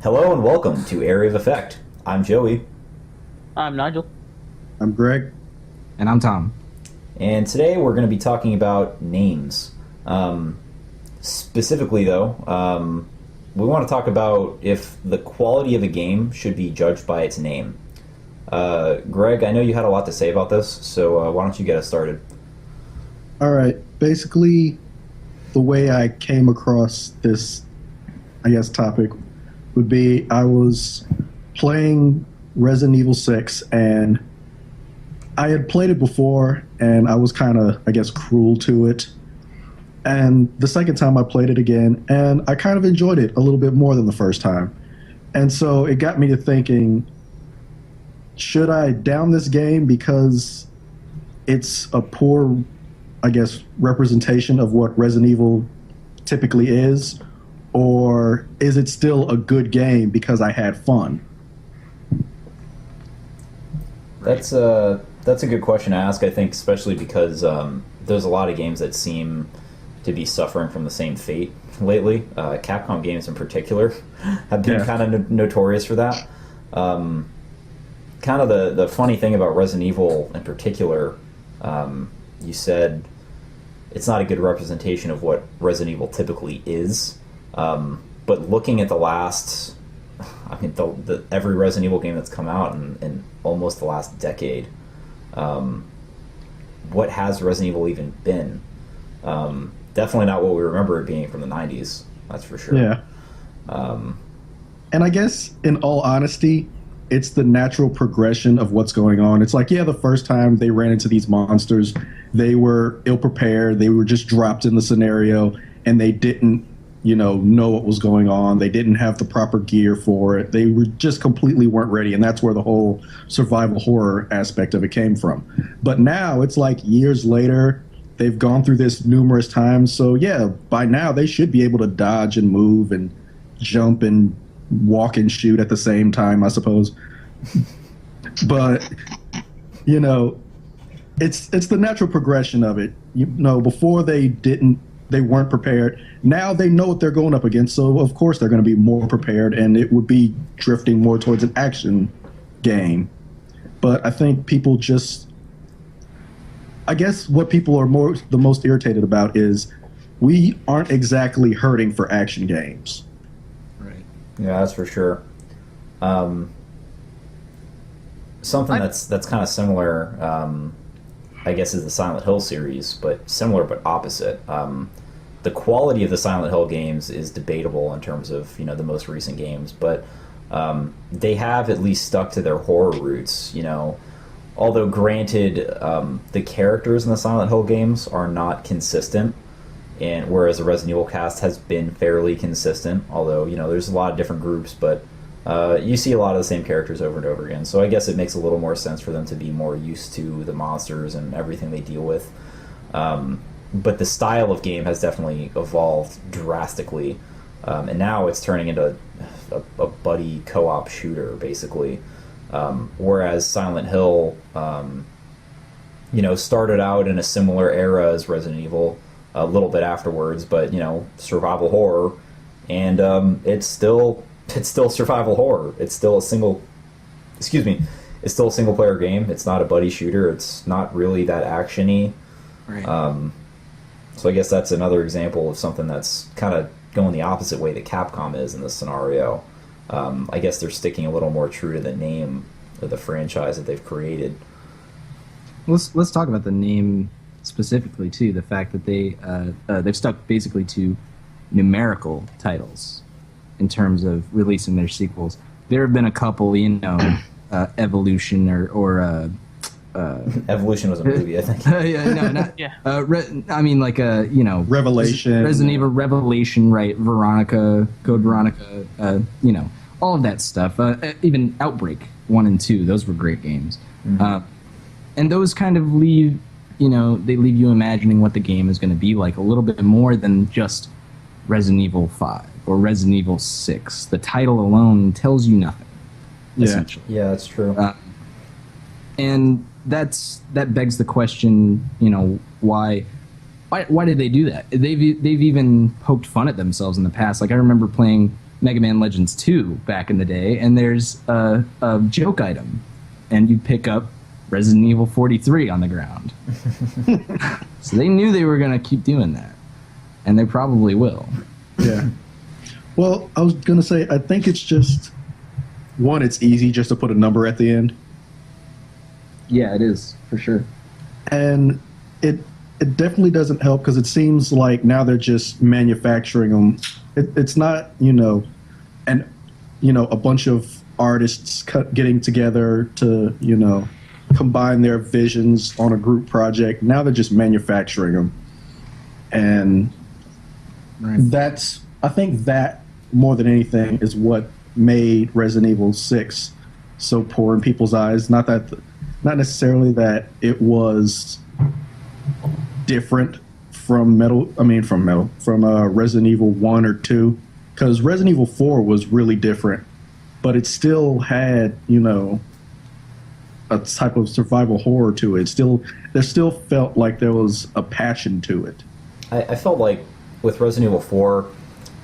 Hello and welcome to Area of Effect. I'm Joey, I'm Nigel. I'm Greg. And I'm Tom. and today we're going to be talking about names. Specifically, though, we want to talk about if the quality of a game should be judged by its name. Greg, I know you had a lot to say about this, so why don't you get us started? All right. Basically, the way I came across this, topic would be I was playing Resident Evil 6 and I had played it before and I was kind of, cruel to it. And the second time I played it again and I kind of enjoyed it a little bit more than the first time. And so it got me to thinking, should I down this game because it's a poor, representation of what Resident Evil typically is? Or is it still a good game because I had fun? That's a good question to ask. I think, especially because there's a lot of games that seem to be suffering from the same fate lately. Capcom games, in particular, have been kind of notorious for that. Kind of the funny thing about Resident Evil, in particular, you said it's not a good representation of what Resident Evil typically is. But looking at the last, every Resident Evil game that's come out in almost the last decade, what has Resident Evil even been? Definitely not what we remember it being from the 90s, that's for sure. Yeah. And I guess, in all honesty, it's the natural progression of what's going on. It's like, the first time they ran into these monsters, they were ill-prepared, they were just dropped in the scenario, and they didn't know what was going on. They didn't have the proper gear for it. They were just completely weren't ready, and that's where the whole survival horror aspect of it came from. But now it's like years later, they've gone through this numerous times. So by now they should be able to dodge and move and jump and walk and shoot at the same time, I suppose. But it's the natural progression of it. Before they weren't prepared. Now they know what they're going up against, so of course they're going to be more prepared, and it would be drifting more towards an action game. But I think people just, what people are the most irritated about is we aren't exactly hurting for action games. Right. Yeah, that's for sure. Something that's kind of similar, is the Silent Hill series, but similar but opposite. The quality of the Silent Hill games is debatable in terms of the most recent games, but they have at least stuck to their horror roots. Although granted, the characters in the Silent Hill games are not consistent, and whereas the Resident Evil cast has been fairly consistent. Although there's a lot of different groups, but you see a lot of the same characters over and over again. So I guess it makes a little more sense for them to be more used to the monsters and everything they deal with. But the style of game has definitely evolved drastically, and now it's turning into a buddy co-op shooter, basically. Whereas Silent Hill, started out in a similar era as Resident Evil, a little bit afterwards, but survival horror, and it's still survival horror. It's still a single player game. It's not a buddy shooter. It's not really that action-y. Right. So I guess that's another example of something that's kind of going the opposite way that Capcom is in this scenario. I guess they're sticking a little more true to the name of the franchise that they've created. Let's talk about the name specifically too. The fact that they've stuck basically to numerical titles in terms of releasing their sequels. There have been a couple, Evolution or Evolution was a movie, I think. Revelation, Resident Evil Revelation, right? Veronica, Code Veronica, all of that stuff. Even Outbreak 1 and 2, those were great games. Mm-hmm. And those kind of leave, they leave you imagining what the game is going to be like a little bit more than just Resident Evil 5 or Resident Evil 6. The title alone tells you nothing, essentially. Yeah, that's true. And that begs the question, why did they do that? They've even poked fun at themselves in the past. Like I remember playing Mega Man Legends 2 back in the day, and there's a joke item, and you pick up Resident Evil 43 on the ground. So they knew they were going to keep doing that, and they probably will. Yeah. Well, I was gonna say I think it's just one. It's easy just to put a number at the end, Yeah, it is, for sure. and it definitely doesn't help because it seems like now they're just manufacturing them. It's not a bunch of artists getting together to combine their visions on a group project. Now they're just manufacturing them, and Right. I think that more than anything is what made Resident Evil 6 so poor in people's eyes. Not necessarily that it was different from Resident Evil 1 or 2, because Resident Evil 4 was really different, but it still had, a type of survival horror to it. There still felt like there was a passion to it. I felt like with Resident Evil 4,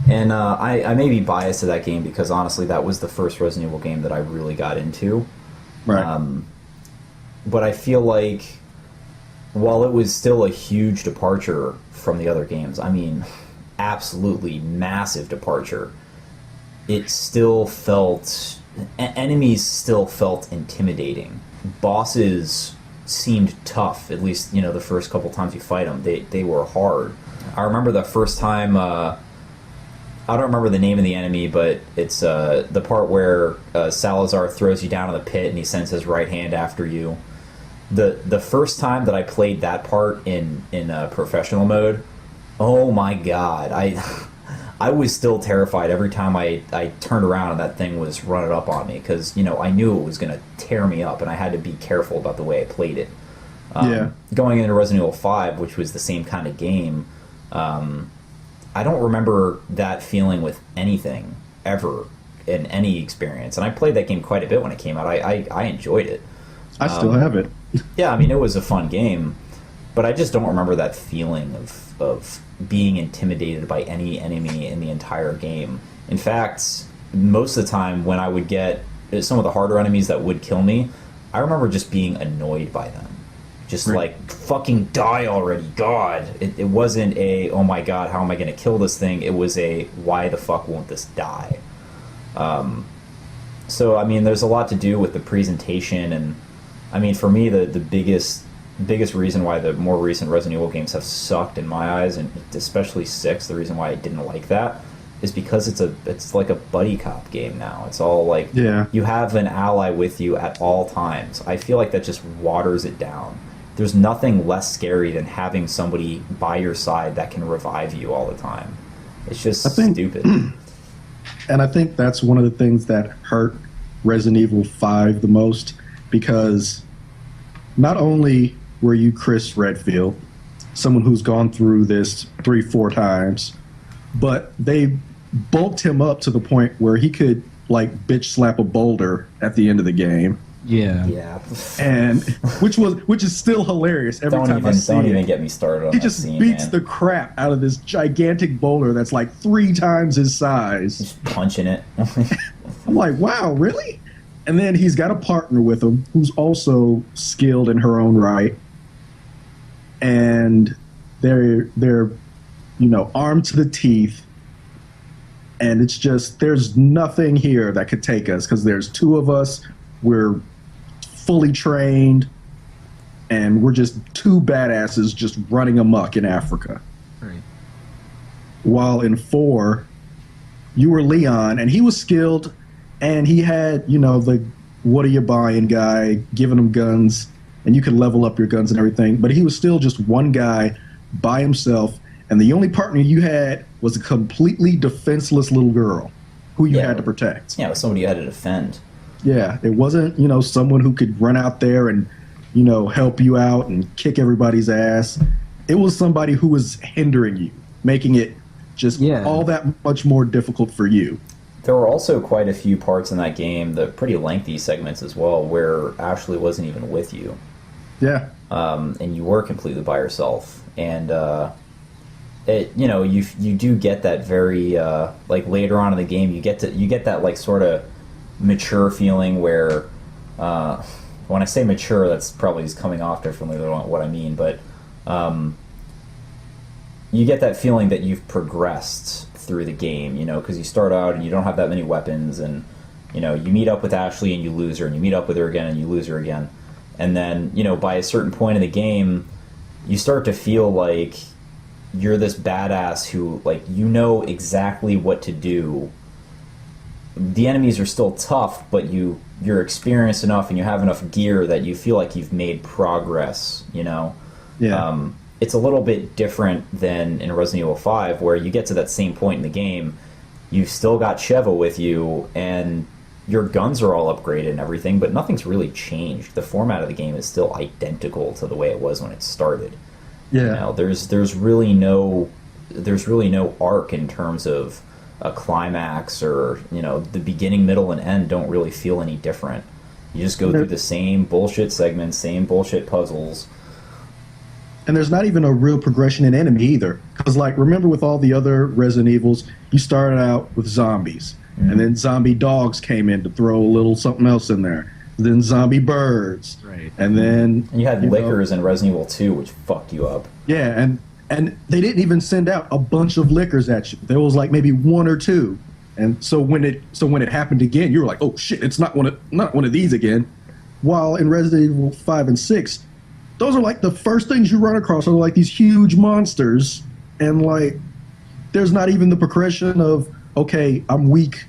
and I may be biased to that game because honestly that was the first Resident Evil game that I really got into. Right. But I feel like while it was still a huge departure from the other games, I mean, absolutely massive departure, it still felt... enemies still felt intimidating. Bosses seemed tough, at least, the first couple times you fight them. They were hard. I remember the first time... I don't remember the name of the enemy, but it's the part where Salazar throws you down in the pit and he sends his right hand after you. The first time that I played that part in professional mode, oh my god, I was still terrified every time I turned around and that thing was running up on me because I knew it was going to tear me up and I had to be careful about the way I played it. Yeah. Going into Resident Evil 5, which was the same kind of game, I don't remember that feeling with anything ever in any experience. And I played that game quite a bit when it came out. I enjoyed it. I still have it. Yeah, I mean, it was a fun game, but I just don't remember that feeling of being intimidated by any enemy in the entire game. In fact, most of the time when I would get some of the harder enemies that would kill me, I remember just being annoyed by them. Just Right. like, fucking die already, God. It wasn't a, oh my god, how am I going to kill this thing? It was a, why the fuck won't this die? So, I mean, there's a lot to do with the presentation, and, I mean, for me, the biggest reason why the more recent Resident Evil games have sucked in my eyes, and especially 6, the reason why I didn't like that, is because it's like a buddy cop game now. It's all like, Yeah. you have an ally with you at all times. I feel like that just waters it down. There's nothing less scary than having somebody by your side that can revive you all the time. It's just stupid. And I think that's one of the things that hurt Resident Evil 5 the most, because not only were you Chris Redfield, someone who's gone through this 3-4 times, but they bulked him up to the point where he could like bitch slap a boulder at the end of the game, Yeah. Yeah. and which is still hilarious every time I see Don't it. even get me started on He that just scene, beats man. the crap out of this gigantic boulder that's like 3 times his size. Just punching it. I'm like, wow, really? And then he's got a partner with him who's also skilled in her own right, and they're armed to the teeth, and it's just there's nothing here that could take us because there's 2 of us. We're fully trained, and we're just 2 badasses just running amok in Africa. Right. While in 4, you were Leon, and he was skilled, and he had, the what are you buying guy giving him guns, and you could level up your guns and everything, but he was still just one guy by himself, and the only partner you had was a completely defenseless little girl who you Yeah. had to protect. Yeah, with somebody you had to defend. Yeah, it wasn't, someone who could run out there and, help you out and kick everybody's ass. It was somebody who was hindering you, making it just Yeah. all that much more difficult for you. There were also quite a few parts in that game, the pretty lengthy segments as well, where Ashley wasn't even with you. Yeah. And you were completely by yourself. And you do get that very like later on in the game, you get that like sort of mature feeling where when I say mature, that's probably is coming off differently than what I mean, but you get that feeling that you've progressed through the game, because you start out and you don't have that many weapons, and you meet up with Ashley and you lose her, and you meet up with her again and you lose her again, and then by a certain point in the game, you start to feel like you're this badass who, like, exactly what to do. The enemies are still tough, but you're experienced enough and you have enough gear that you feel like you've made progress. Yeah. It's a little bit different than in Resident Evil 5, where you get to that same point in the game, you've still got Sheva with you, and your guns are all upgraded and everything, but nothing's really changed. The format of the game is still identical to the way it was when it started. Yeah. There's really no arc in terms of a climax, or the beginning, middle, and end don't really feel any different. You just go through the same bullshit segments, same bullshit puzzles. And there's not even a real progression in enemy either. Because, like, remember with all the other Resident Evils, you started out with zombies. Mm-hmm. And then zombie dogs came in to throw a little something else in there. Then zombie birds. Right. And then... And you had lickers in Resident Evil 2, which fucked you up. Yeah, and they didn't even send out a bunch of lickers at you. There was, like, maybe one or two. And so when it happened again, you were like, oh, shit, it's not one of these again. While in Resident Evil 5 and 6... those are like the first things you run across are like these huge monsters, and like there's not even the progression of, okay, I'm weak,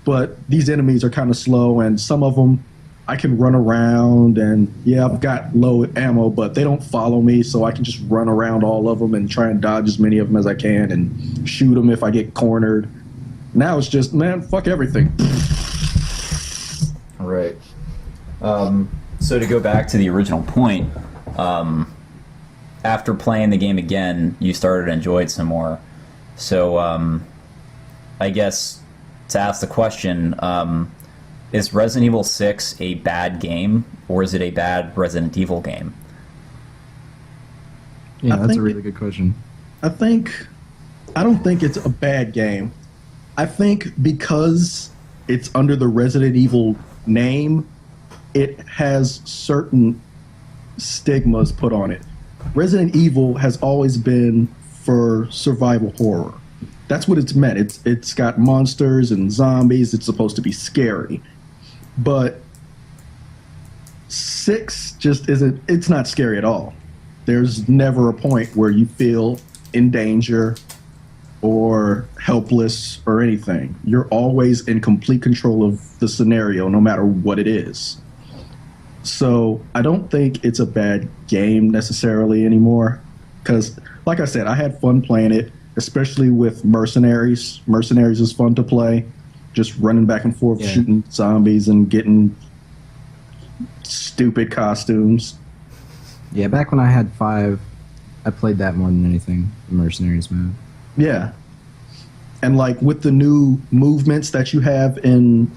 but these enemies are kind of slow, and some of them I can run around, and yeah, I've got low ammo, but they don't follow me, so I can just run around all of them and try and dodge as many of them as I can and shoot them if I get cornered. Now it's just, man, fuck everything. Right. So to go back to the original point, after playing the game again, you started to enjoy it some more. So, I guess to ask the question, is Resident Evil 6 a bad game, or is it a bad Resident Evil game? Yeah, that's a really good question. I don't think it's a bad game. I think because it's under the Resident Evil name, it has certain stigmas put on it. Resident Evil has always been for survival horror. That's what it's meant. It's got monsters and zombies. It's supposed to be scary. But 6 just isn't, it's not scary at all. There's never a point where you feel in danger or helpless or anything. You're always in complete control of the scenario, no matter what it is. So I don't think it's a bad game necessarily anymore, because, like I said, I had fun playing it, especially with Mercenaries. Mercenaries is fun to play, just running back and forth, shooting zombies and getting stupid costumes. Yeah, back when I had 5, I played that more than anything, the Mercenaries mode. Yeah. And like with the new movements that you have in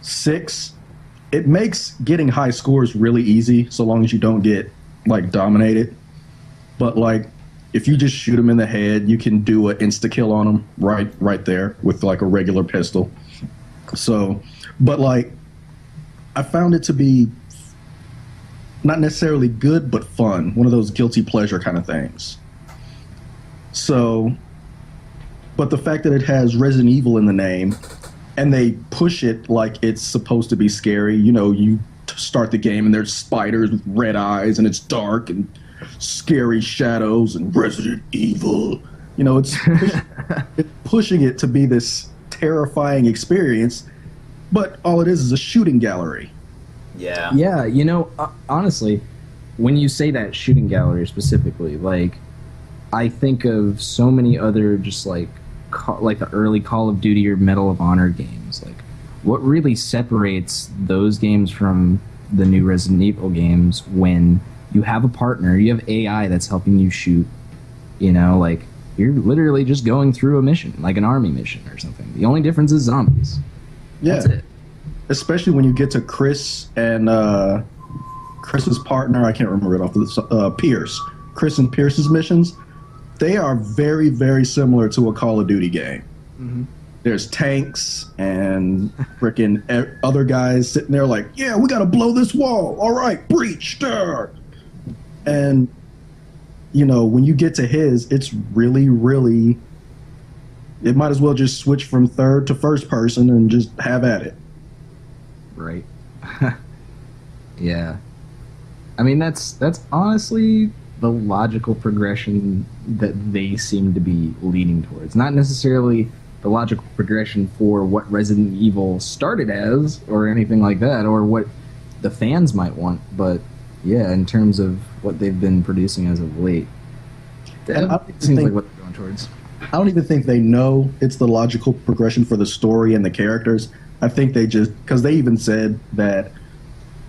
6, it makes getting high scores really easy, so long as you don't get like dominated. But like, if you just shoot them in the head, you can do an insta kill on them right there with like a regular pistol. So, but like, I found it to be not necessarily good, but fun. One of those guilty pleasure kind of things. So, but the fact that it has Resident Evil in the name, and they push it like it's supposed to be scary. You start the game and there's spiders with red eyes and it's dark and scary shadows and Resident Evil. It's pushing it to be this terrifying experience, but all it is a shooting gallery. Yeah. Yeah, honestly, when you say that shooting gallery specifically, like, I think of so many other just like the early Call of Duty or Medal of Honor games. Like, what really separates those games from the new Resident Evil games, when you have a partner, you have AI that's helping you shoot, like, you're literally just going through a mission, like an army mission or something. The only difference is zombies. Yeah. That's it. Especially when you get to Chris and Chris's partner, I can't remember it off of this, Pierce. Chris and Pierce's missions. they are very, very similar to a Call of Duty game. There's tanks and freaking other guys sitting there like, yeah, we got to blow this wall. All right, breach. There. And, you know, when you get to his, it's really, really, it might as well just switch from third to first person and just have at it. Right. Yeah. I mean, that's honestly the logical progression that they seem to be leading towards. Not necessarily the logical progression for what Resident Evil started as or anything like that, or what the fans might want, but yeah, in terms of what they've been producing as of late, that seems like what they're going towards. I don't even think they know it's the logical progression for the story and the characters. I think they just, because they even said that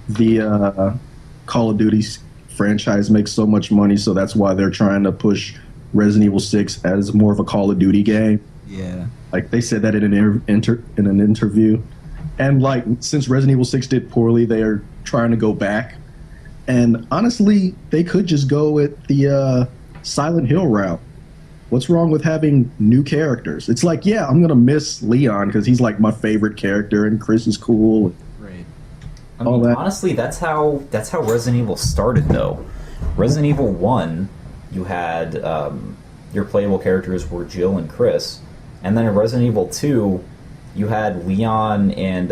the Call of Duty franchise makes so much money, so that's why they're trying to push Resident Evil 6 as more of a Call of Duty game. Yeah. Like, they said that in an interview. And, like, since Resident Evil 6 did poorly, they are trying to go back. And honestly, they could just go with the Silent Hill route. What's wrong with having new characters? It's like, yeah, I'm going to miss Leon because he's, like, my favorite character, and Chris is cool. Right. I mean, honestly, that's how Resident Evil started, though. Resident Evil 1, you had your playable characters were Jill and Chris, and then in Resident Evil 2, you had Leon and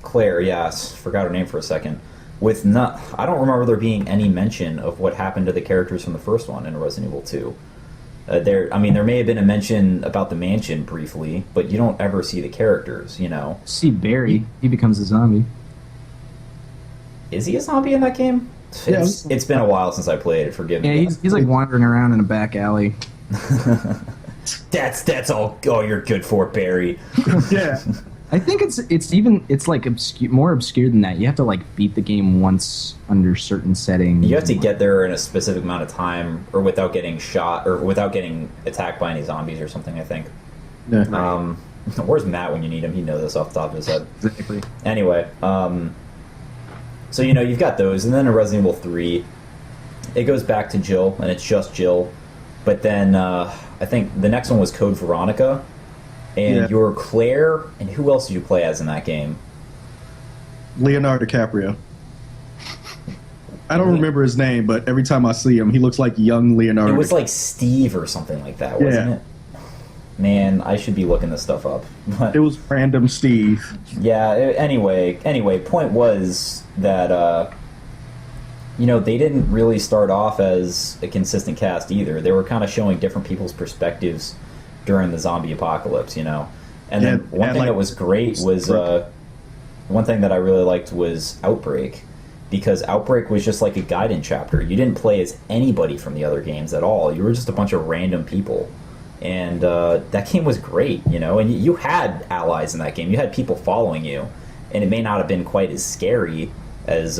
Claire, yes, forgot her name for a second. I don't remember there being any mention of what happened to the characters from the first one in Resident Evil 2. There may have been a mention about the mansion briefly, but you don't ever see the characters, you know. See Barry, he becomes a zombie. Is he a zombie in that game? Yeah, It's been a while since I played it, forgive me. Yeah, he's like wandering around in a back alley. That's all you're good for, Barry. Yeah. I think it's like more obscure than that. You have to like beat the game once under certain settings. You have to get there in a specific amount of time, or without getting shot, or without getting attacked by any zombies or something, I think. Yeah. Where's Matt when you need him? He knows this off the top of his head. Exactly. Anyway, so you know, you've got those, and then in Resident Evil 3, it goes back to Jill, and it's just Jill. But then I think the next one was Code Veronica, and you're Claire, and who else did you play as in that game? Leonardo DiCaprio. I don't remember his name, but every time I see him, he looks like young Leonardo. It was like Steve or something like that, wasn't it? Man, I should be looking this stuff up. But it was random Steve. Yeah, anyway, point was that, you know, they didn't really start off as a consistent cast either. They were kind of showing different people's perspectives during the zombie apocalypse, you know. And then one thing that was great was, one thing that I really liked was Outbreak, because Outbreak was just like a guidance chapter. You didn't play as anybody from the other games at all. You were just a bunch of random people. And that game was great, you know, and you had allies in that game. You had people following you, and it may not have been quite as scary as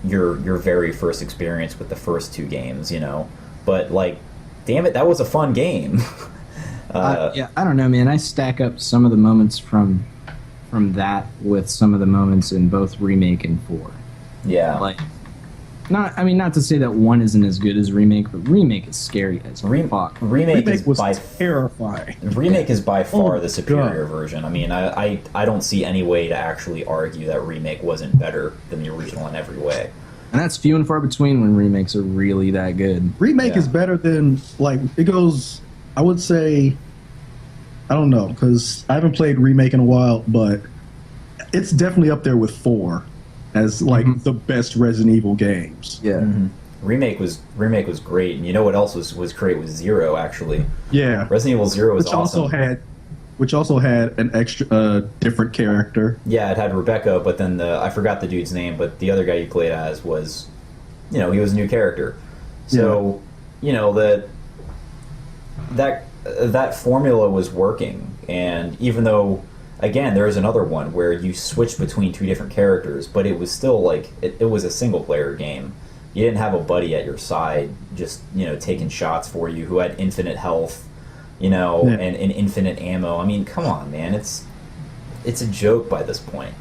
your very first experience with the first two games, you know. But, like, damn it, that was a fun game. Yeah, I don't know, man. I stack up some of the moments from that with some of the moments in both Remake and 4. Yeah. Like, not to say that 1 isn't as good as Remake, but Remake is scary as fuck. Remake was by terrifying. Remake is by far the superior version. I mean, I don't see any way to actually argue that Remake wasn't better than the original in every way. And that's few and far between when remakes are really that good. Remake is better than, like, it goes, I would say, I don't know, because I haven't played Remake in a while, but it's definitely up there with 4 as, like, the best Resident Evil games. Yeah. Mm-hmm. Remake was great, and you know what else was great was 0, actually. Yeah. Resident Evil 0 was awesome. Which also had an extra different character. Yeah, it had Rebecca, but then I forgot the dude's name, but the other guy you played as was, you know, he was a new character. So, you know, that formula was working, and even though, again, there was another one where you switched between two different characters, but it was still like it was a single player game. You didn't have a buddy at your side just, you know, taking shots for you who had infinite health, you know, and infinite ammo. I mean, come on, man, it's a joke by this point.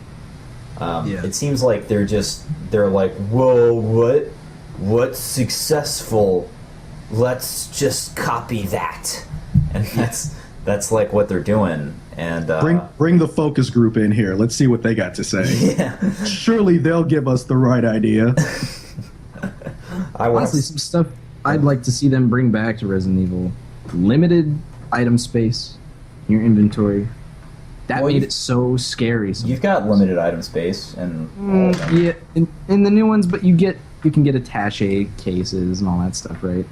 It seems like they're like, whoa, what's successful? let's just copy that, and that's like what they're doing. And Bring the focus group in here. Let's see what they got to say. yeah, Surely they'll give us the right idea. I want Honestly, some stuff I'd like to see them bring back to Resident Evil. Limited item space in your inventory. That Well, made you- it so scary. You've got limited item space, and all of them. Yeah, in the new ones, but you can get attaché cases and all that stuff, right?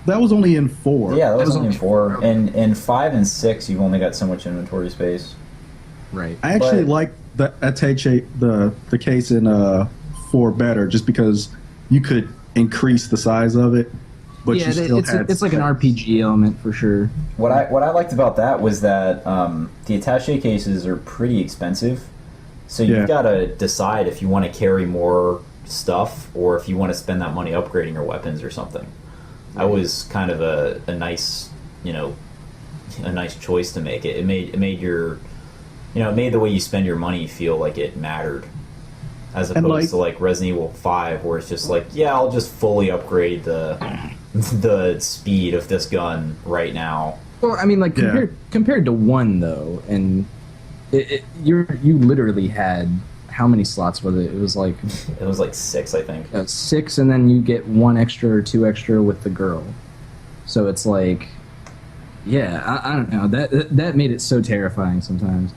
That was only in 4. Yeah, that was was only in only 4. And in 5 and 6, you've only got so much inventory space. Right. I actually But- like the attache the case in 4 better, just because you could increase the size of it, but Yeah, you still had it's like an RPG element for sure. What I liked about that was that the attaché cases are pretty expensive, so you've Yeah. got to decide if you want to carry more stuff or if you want to spend that money upgrading your weapons or something. That was kind of a nice, a nice choice to make. It made your, it made the way you spend your money feel like it mattered, as And, opposed to like Resident Evil 5, where it's just like, yeah, I'll just fully upgrade the speed of this gun right now. Well, I mean, like Yeah. compared to 1 though, and you literally had how many slots was it? It was like It was like 6, I think. 6, and then you get 1 extra or 2 extra with the girl. So it's like, yeah, I don't know. That made it so terrifying sometimes.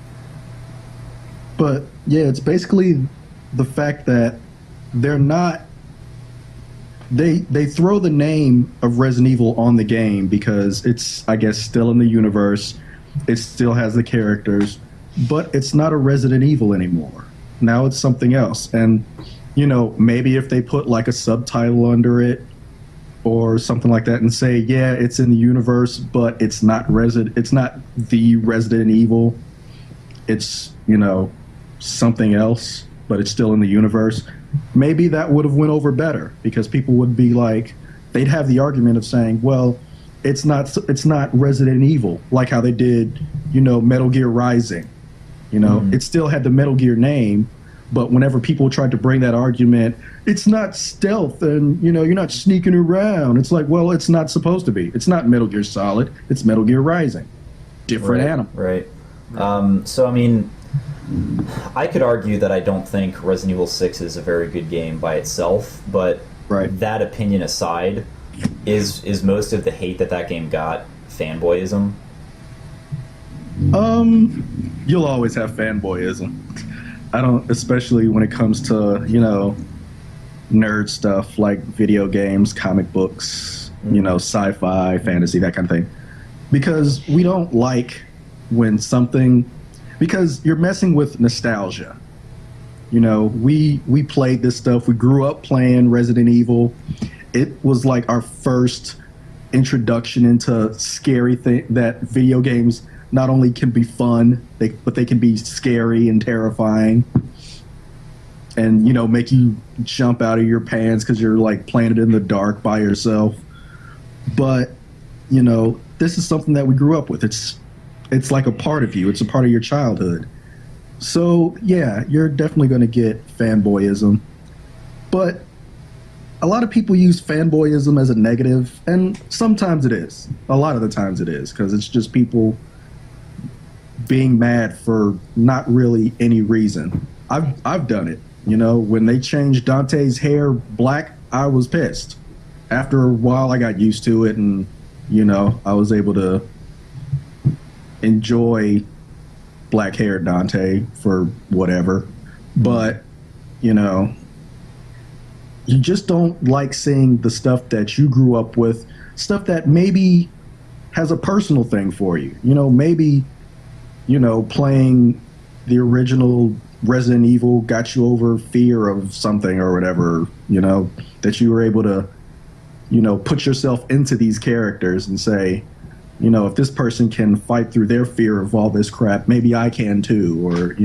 But yeah, it's basically the fact that they're not. They throw the name of Resident Evil on the game because it's, I guess, still in the universe. It still has the characters, but it's not a Resident Evil anymore. Now it's something else. And maybe if they put like a subtitle under it or something like that and say, yeah, it's in the universe, but it's not it's not the Resident Evil. It's, something else, but it's still in the universe. Maybe that would have went over better because people would be like, they'd have the argument of saying, well, it's not Resident Evil, like how they did, Metal Gear Rising. It still had the Metal Gear name, but whenever people tried to bring that argument, it's not stealth and, you're not sneaking around. It's like, well, it's not supposed to be. It's not Metal Gear Solid. It's Metal Gear Rising. Different animal. Right. So, I mean, I could argue that I don't think Resident Evil 6 is a very good game by itself, but Right. that opinion aside, is most of the hate that game got fanboyism? You'll always have fanboyism. I don't, especially when it comes to, nerd stuff like video games, comic books, sci-fi, fantasy, that kind of thing. Because we don't like when something, because you're messing with nostalgia. We played this stuff. We grew up playing Resident Evil. It was like our first introduction into scary thing that video games not only can be fun, but they can be scary and terrifying, and make you jump out of your pants because you're like playing it in the dark by yourself. But this is something that we grew up with. It's like a part of you. It's a part of your childhood. So yeah, you're definitely going to get fanboyism, but a lot of people use fanboyism as a negative, and sometimes it is. A lot of the times it is, because it's just people being mad for not really any reason. I've done it. When they changed Dante's hair black, I was pissed. After a while, I got used to it, and I was able to enjoy black-haired Dante for whatever. But you just don't like seeing the stuff that you grew up with, stuff that maybe has a personal thing for you. Maybe playing the original Resident Evil got you over fear of something or whatever, that you were able to, put yourself into these characters and say, if this person can fight through their fear of all this crap, maybe I can too. Or,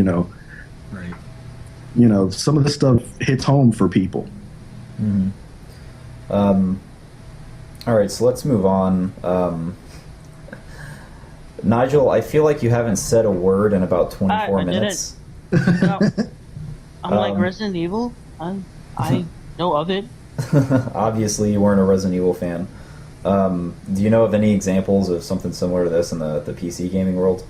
Right. Some of this stuff hits home for people. Mm-hmm. All right, so let's move on. Nigel, I feel like you haven't said a word in about 24 I minutes. No. I'm like Um, Resident Evil. I know of it. Obviously, you weren't a Resident Evil fan. Do you know of any examples of something similar to this in the PC gaming world?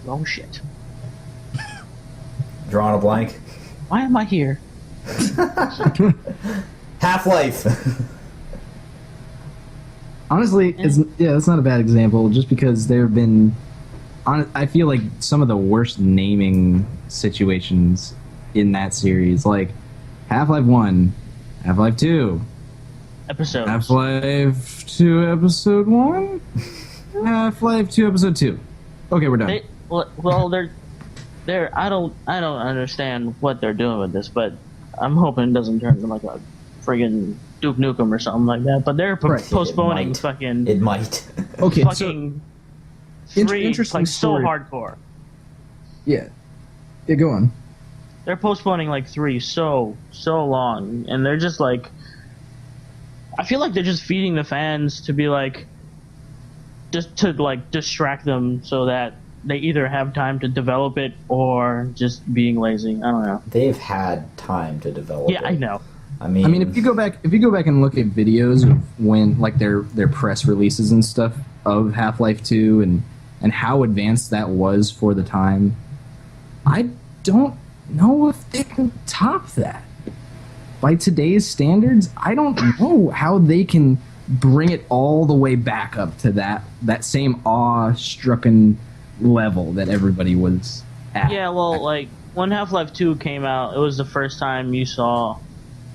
Oh shit. Drawing a blank? Why am I here? Half-Life! Honestly, it's not a bad example, just because there have been, I feel like some of the worst naming situations in that series, like Half-Life 1, Half-Life 2, Episodes. Half-Life 2 Episode 1, Half-Life 2 Episode 2. Okay, we're done. They're I don't understand what they're doing with this, but I'm hoping it doesn't turn into like a friggin' Duke Nukem or something like that. But they're postponing It might. Okay, fucking three, interesting like story. so hardcore. Yeah, go on. They're postponing like 3 so long, and they're just like, I feel like they're just feeding the fans to be like, just to like distract them so that they either have time to develop it or just being lazy. I don't know. They've had time to develop it. Yeah, I know. I mean, if you go back and look at videos of when, like, their press releases and stuff of Half-Life 2 and how advanced that was for the time, I don't know if they can top that. By today's standards, I don't know how they can bring it all the way back up to that same awe-stricken level that everybody was at. Yeah, well, like, when Half-Life 2 came out, it was the first time you saw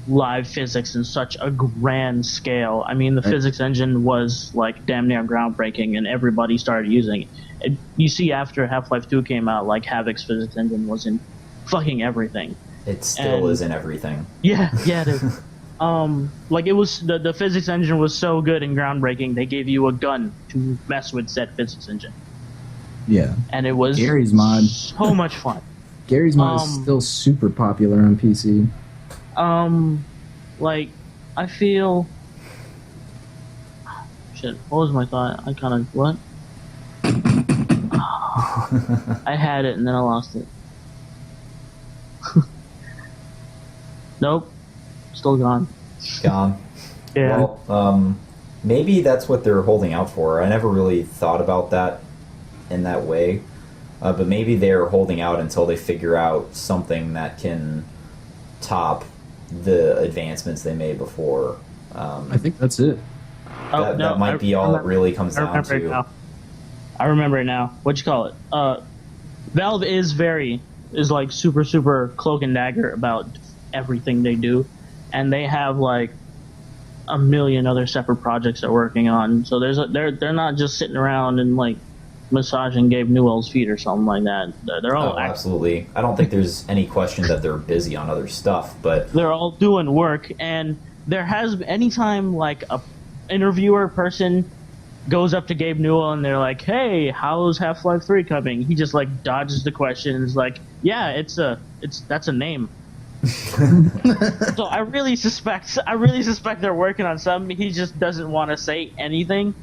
live physics in such a grand scale. I mean, the physics engine was, like, damn near groundbreaking, and everybody started using it. You see, after Half-Life 2 came out, like, Havoc's physics engine was in fucking everything. it still is in everything. Yeah, it is. Like, it was, the physics engine was so good and groundbreaking, they gave you a gun to mess with said physics engine. Yeah. And it was Gary's mod. so much fun. Gary's mod is still super popular on PC. Like, I feel... Shit, what was my thought? I kind of... What? I had it and then I lost it. Nope. Still gone. Gone. Yeah. Well, maybe that's what they're holding out for. I never really thought about that in that way. But maybe they're holding out until they figure out something that can top the advancements they made before. I think that's it. That might be all it really comes down to. I remember it now. What you call it? Valve is like super cloak and dagger about everything they do, and they have like a million other separate projects they're working on. So they're not just sitting around and like massaging Gabe Newell's feet or something like that. They're all absolutely. I don't think there's any question that they're busy on other stuff, but they're all doing work. And there has anytime like a interviewer person goes up to Gabe Newell and they're like, "Hey, how's Half-Life 3 coming?" He just like dodges the question and is like, "Yeah, that's a name." So I really suspect they're working on something. He just doesn't want to say anything.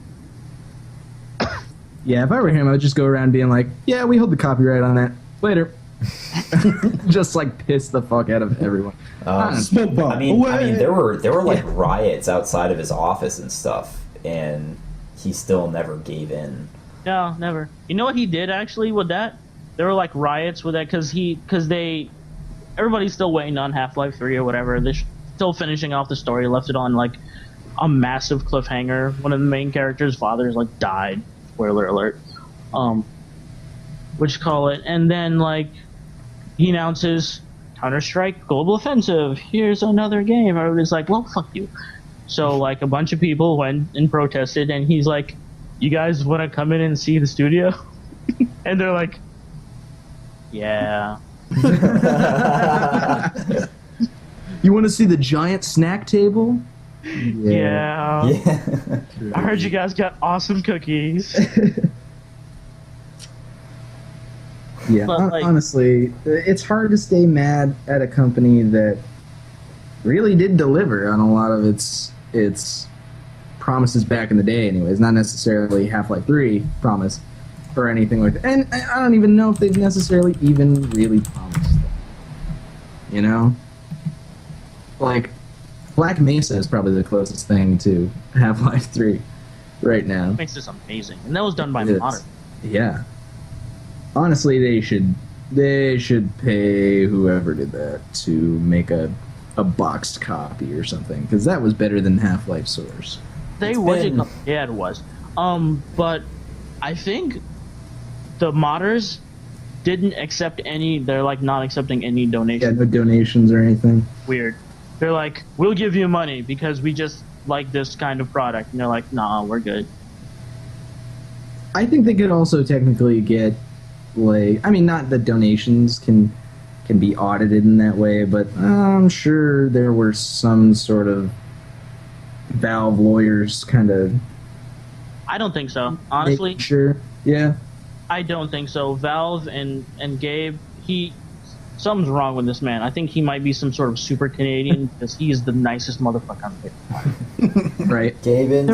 Yeah, if I were him, I would just go around being like, "Yeah, we hold the copyright on that. Later." Just like piss the fuck out of everyone. Smoke bomb. I mean, away. there were like riots outside of his office and stuff, and he still never gave in. No, never. You know what he did actually with that? There were like riots with that because everybody's still waiting on Half-Life 3 or whatever. They're still finishing off the story. Left it on like a massive cliffhanger. One of the main characters' fathers like died. Spoiler alert. What you call it? And then like he announces Counter-Strike Global Offensive. Here's another game. Everybody's like, well, fuck you. So like a bunch of people went and protested, and he's like, "You guys want to come in and see the studio?" And they're like, "Yeah." You want to see the giant snack table? Yeah. Yeah. I heard you guys got awesome cookies. Yeah, But, like- honestly, it's hard to stay mad at a company that really did deliver on a lot of its promises back in the day. Anyways, not necessarily Half-Life 3 promise or anything like that. And I don't even know if they've necessarily even really promised that. You know, like Black Mesa is probably the closest thing to Half-Life 3 right now. Makes this amazing, and that was done by It's- Modern. Yeah. Honestly, they should pay whoever did that to make a boxed copy or something, because that was better than Half-Life Source. They It's was been- yeah, it was. But I think the modders didn't accept any. They're like not accepting any Yeah, donations. no donations or anything. Weird. They're like, we'll give you money because we just like this kind of product, and they're like, nah, we're good. I think they could also technically get, like, I mean, not that donations can be audited in that way, but I'm sure there were some sort of Valve lawyers kind of I don't think so. Honestly, making sure. Yeah. I don't think so. Valve and Gabe, something's wrong with this man. I think he might be some sort of super Canadian because he is the nicest motherfucker on the planet. Right. Gaben,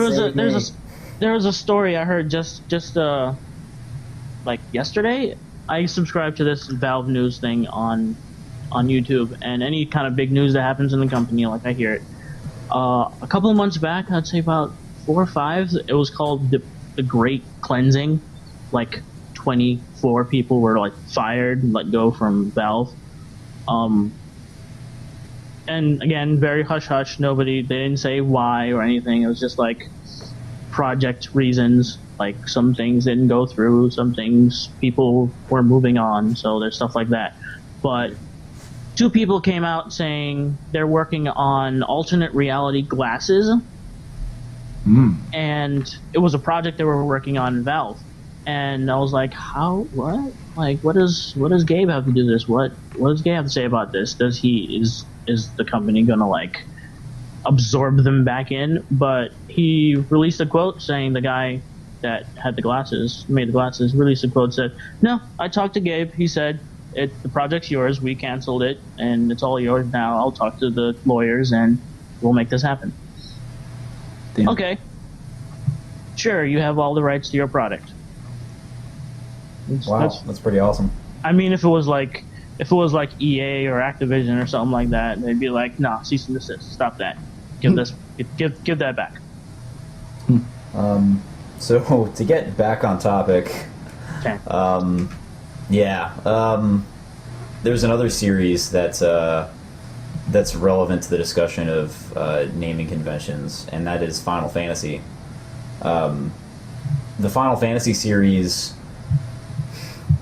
There was a story I heard just like yesterday. I subscribe to this Valve news thing on YouTube, and any kind of big news that happens in the company, like I hear it. A couple of months back, I'd say about 4 or 5, it was called the Great Cleansing. Like 24 people were like fired and let go from Valve. And again, very hush hush. They didn't say why or anything. It was just like project reasons. Like some things didn't go through, some things people were moving on. So there's stuff like that. But 2 people came out saying they're working on alternate reality glasses, and it was a project they were working on in Valve. And I was like, what? Like, what does Gabe have to do this? What does Gabe have to say about this? Is the company gonna like absorb them back in? But he released a quote saying the guy that had made the glasses, released a quote, said, no, I talked to Gabe. He said, the project's yours. We canceled it and it's all yours now. I'll talk to the lawyers and we'll make this happen. Damn. Okay. Sure, you have all the rights to your product. Wow, that's pretty awesome. I mean, if it was like EA or Activision or something like that, they'd be like, "Nah, cease and desist. Stop that. Give that back." So to get back on topic, Okay. there's another series that's relevant to the discussion of naming conventions, and that is Final Fantasy. The Final Fantasy series,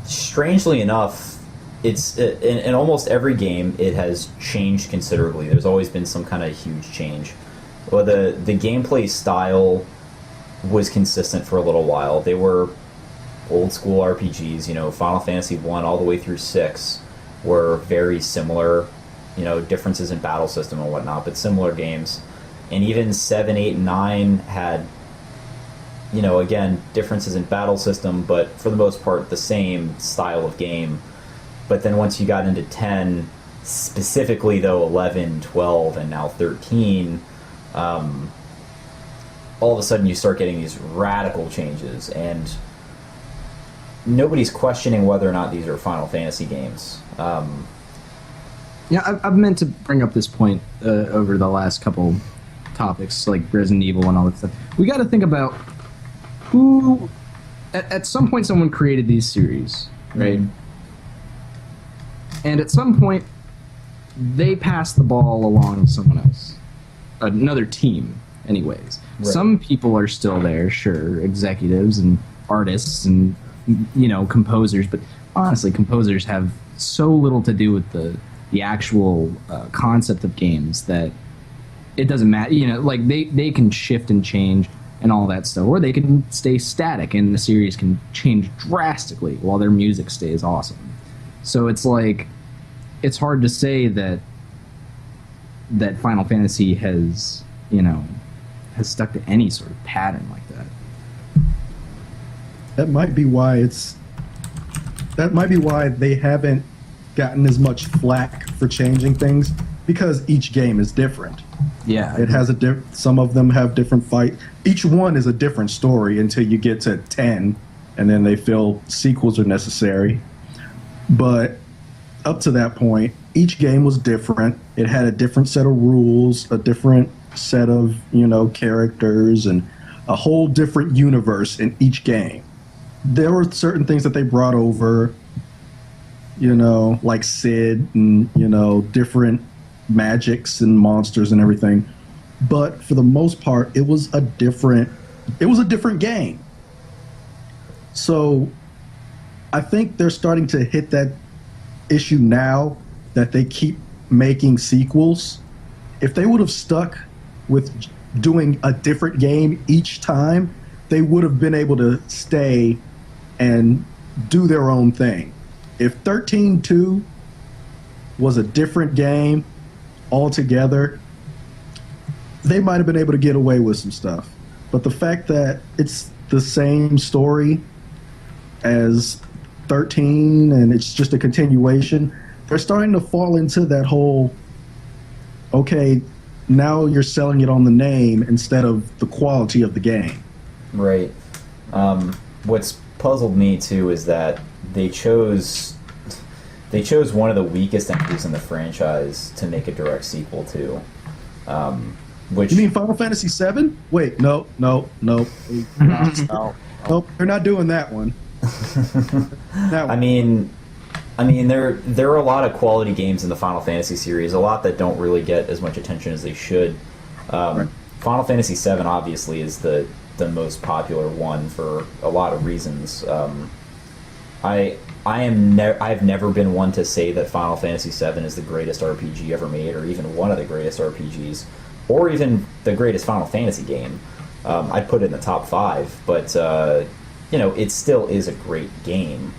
strangely enough, it's in almost every game it has changed considerably. There's always been some kind of huge change. Well, the gameplay style was consistent for a little while. They were old school RPGs. Final Fantasy 1 all the way through 6 were very similar. Differences in battle system and whatnot, but similar games. And even 7, 8, and 9 had, again, differences in battle system, but for the most part the same style of game. But then once you got into 10, specifically though 11, 12, and now 13, all of a sudden you start getting these radical changes, and nobody's questioning whether or not these are Final Fantasy games. Yeah, I've meant to bring up this point over the last couple topics, like Resident Evil and all that stuff. We got to think about who, at some point, someone created these series, right? Mhm. And at some point, they passed the ball along to someone else, another team, anyways. Right. Some people are still there, sure, executives and artists and composers, but honestly, composers have so little to do with the actual concept of games that it doesn't matter. Like they can shift and change and all that stuff, or they can stay static and the series can change drastically while their music stays awesome. So it's like, it's hard to say that Final Fantasy has stuck to any sort of pattern like that. That might be why they haven't gotten as much flack for changing things, because each game is different. Yeah, It has some of them have different fight. Each one is a different story until you get to 10, and then they feel sequels are necessary. But up to that point, each game was different. It had a different set of rules, a different set of, characters, and a whole different universe in each game. There were certain things that they brought over, like Sid and, different magics and monsters and everything. But for the most part, it was a different game. So I think they're starting to hit that issue now that they keep making sequels. If they would have stuck with doing a different game each time, they would have been able to stay and do their own thing. If 13-2 was a different game altogether, they might have been able to get away with some stuff. But the fact that it's the same story as 13 and it's just a continuation, they're starting to fall into that whole, okay, now you're selling it on the name instead of the quality of the game. Right. What's puzzled me too is that they chose one of the weakest entries in the franchise to make a direct sequel to. Which You mean Final Fantasy VII? Wait, no. Nope, they're not doing that one. I mean, there are a lot of quality games in the Final Fantasy series, a lot that don't really get as much attention as they should. Right. Final Fantasy VII obviously is the most popular one for a lot of reasons. I've never been one to say that Final Fantasy VII is the greatest RPG ever made, or even one of the greatest RPGs, or even the greatest Final Fantasy game. I'd put it in the top 5, but it still is a great game.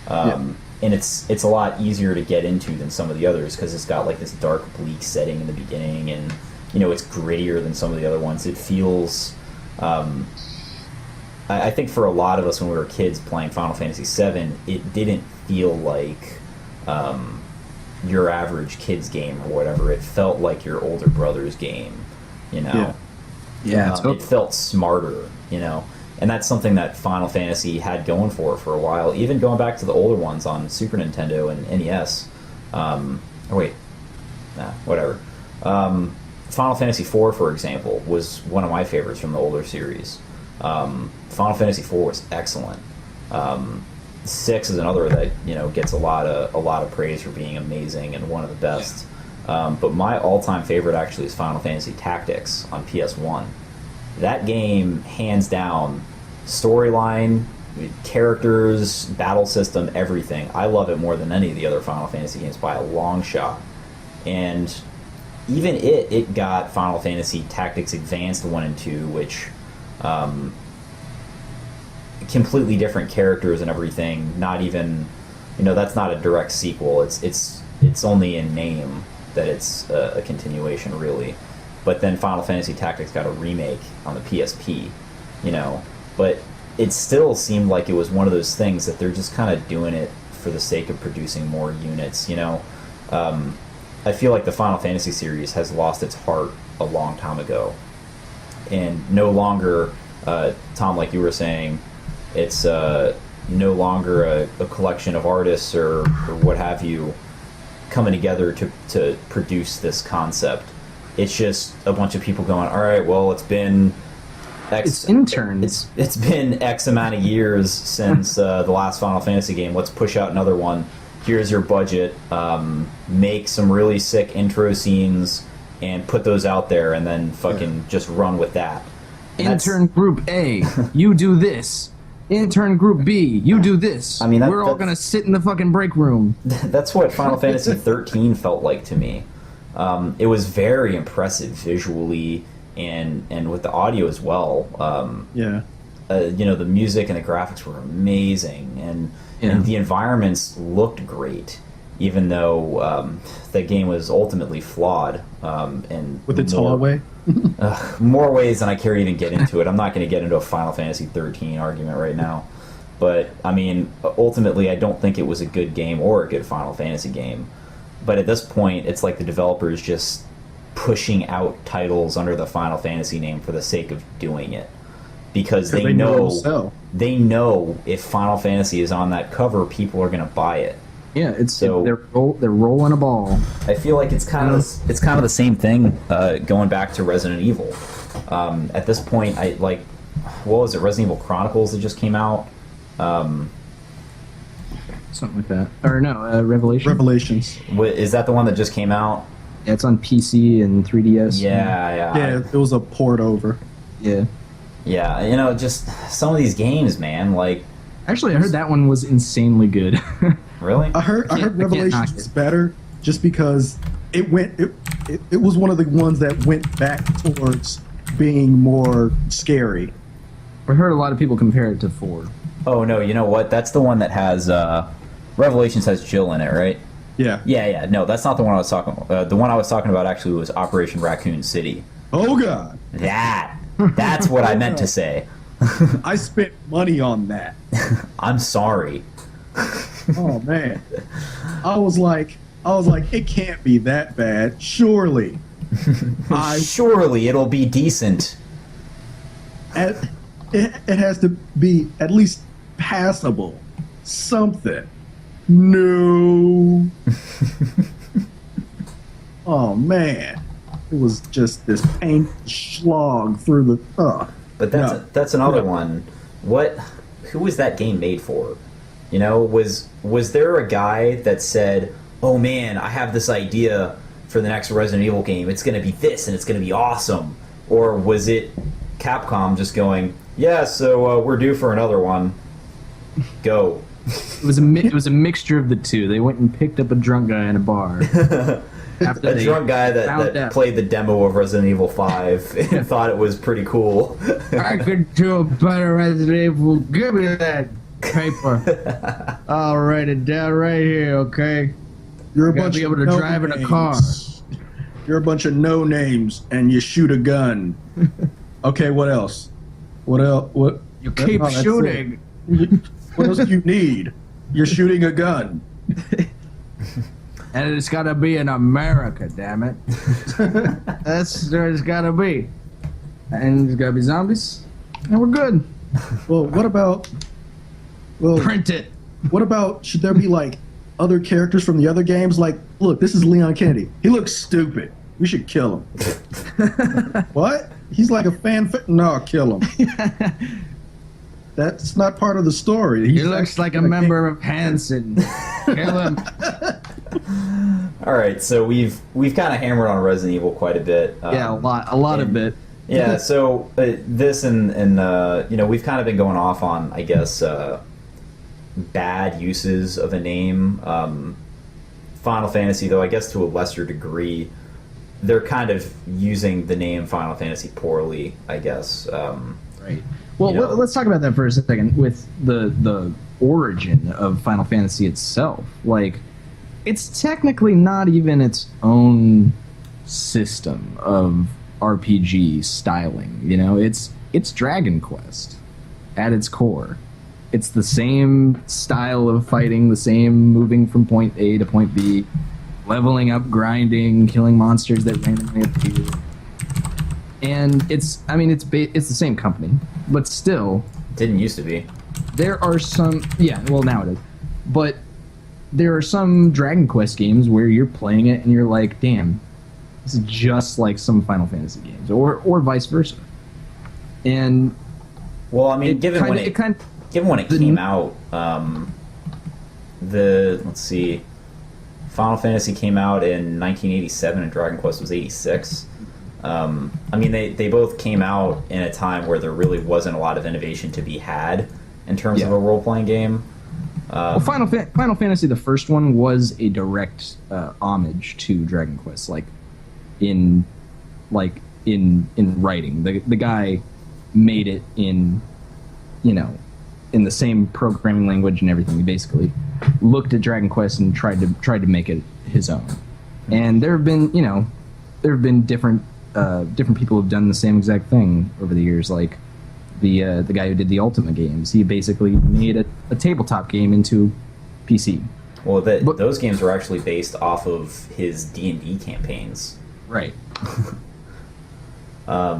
And it's a lot easier to get into than some of the others because it's got like this dark, bleak setting in the beginning, and it's grittier than some of the other ones. It feels, I think for a lot of us when we were kids playing Final Fantasy VII, it didn't feel like your average kid's game or whatever. It felt like your older brother's game, Yeah. It felt smarter, And that's something that Final Fantasy had going for it for a while, even going back to the older ones on Super Nintendo and NES. Whatever. Final Fantasy IV, for example, was one of my favorites from the older series. Final Fantasy IV was excellent. 6 is another that gets a lot of praise for being amazing and one of the best. But my all-time favorite actually is Final Fantasy Tactics on PS1. That game, hands down, storyline, characters, battle system, everything. I love it more than any of the other Final Fantasy games by a long shot. And even it got Final Fantasy Tactics Advanced 1 and 2, which completely different characters and everything. Not even, that's not a direct sequel. It's only in name that it's a continuation, really. But then Final Fantasy Tactics got a remake on the PSP, But it still seemed like it was one of those things that they're just kind of doing it for the sake of producing more units, I feel like the Final Fantasy series has lost its heart a long time ago. And no longer, Tom, like you were saying, it's no longer a collection of artists or what have you coming together to produce this concept. It's just a bunch of people going, all right, well, it's been It's interns. It's been X amount of years since the last Final Fantasy game. Let's push out another one. Here's your budget. Make some really sick intro scenes and put those out there, and then fucking just run with that. And Intern Group A, you do this. Intern Group B, you do this. I mean, we're all gonna sit in the fucking break room. That's what Final Fantasy 13 felt like to me. It was very impressive visually and with the audio as well. The music and the graphics were amazing, and the environments looked great, even though the game was ultimately flawed. And with its hallway. More ways than I care to even get into it. I'm not going to get into a Final Fantasy 13 argument right now. But, I mean, ultimately, I don't think it was a good game or a good Final Fantasy game. But at this point, it's like the developers just pushing out titles under the Final Fantasy name for the sake of doing it. Because they know if Final Fantasy is on that cover, people are going to buy it. Yeah, So- they're rolling a ball. I feel like it's kind of the same thing going back to Resident Evil. At this point, I like, what was it, Resident Evil Chronicles that just came out? Something like that. Or no, Revelation. Revelations. Is that the one that just came out? Yeah, it's on PC and 3DS. Yeah. Yeah, it was a port over. Yeah. Yeah, you know, just some of these games, man. Like, Actually, I heard that one was insanely good. really? I heard I can't Revelations knock was it. better just because it was one of the ones that went back towards being more scary. I heard a lot of people compare it to 4. Oh no, you know what? That's the one that has Revelations has Jill in it, right? Yeah. Yeah. No, that's not the one I was talking about. The one I was talking about actually was Operation Raccoon City. Oh God, That's what I meant to say. I spent money on that. I'm sorry. Oh man, I was like, it can't be that bad, surely. Surely it'll be decent. It has to be at least passable, something. No. Oh man, it was just this painful slog through the. But No. that's another No. one. Who was that game made for? You know, was there a guy that said, "Oh man, I have this idea for the next Resident Evil game. It's going to be this and it's going to be awesome." Or was it Capcom just going, "Yeah, so we're due for another one. Go." It was a mixture of the two. They went and picked up a drunk guy in a bar. After A they drunk guy found that out. played the demo of Resident Evil 5 and thought it was pretty cool. I could do a better Resident Evil. Give me that paper. I'll write it down right here, okay? You're a Gotta bunch be of able to drive in a car. no-names. You're a bunch of no names, and you shoot a gun. Okay, what else? What else? What? You keep that's it. shooting. What else do you need? You're shooting a gun. And it's gotta be in America, damn it. That's where it's gotta be. And there's gotta be zombies. And we're good. Well, what about? Well, Print it. what about? Should there be like other characters from the other games? Like, look, this is Leon Kennedy. He looks stupid. We should kill him. What? He's like a No, kill him. That's not part of the story. He looks like a member of Hanson. Kill him. All right, so we've kind of hammered on Resident Evil quite a bit. Yeah, a lot of it. Yeah, so this and you know, we've kind of been going off on, I guess, bad uses of a name. Final Fantasy, though, I guess to a lesser degree, they're kind of using the name Final Fantasy poorly, I guess. Right. Well, You know. let's talk about that for a second with the origin of Final Fantasy itself. Like, it's technically not even its own system of RPG styling. You know, it's Dragon Quest at its core. It's the same style of fighting, the same moving from point A to point B, leveling up, grinding, killing monsters that randomly appear. And it's the same company, but still, Didn't used to be. there are some, well, now it is, but there are some Dragon Quest games where you're playing it and you're like, damn, this is just like some Final Fantasy games, or vice versa. And Well, I mean, it given when it the- came out, let's see, Final Fantasy came out in 1987 and Dragon Quest was 86. I mean, they both came out in a time where there really wasn't a lot of innovation to be had in terms of Yeah. a role-playing game. Well, Final Fantasy, the first one, was a direct homage to Dragon Quest, in writing. The guy made it in the same programming language and everything. He basically looked at Dragon Quest and tried to make it his own. And there have been different people who've done the same exact thing over the years, like the guy who did the Ultima games. He basically made a tabletop game into PC. Well, But- those games were actually based off of his D&D campaigns. Right. But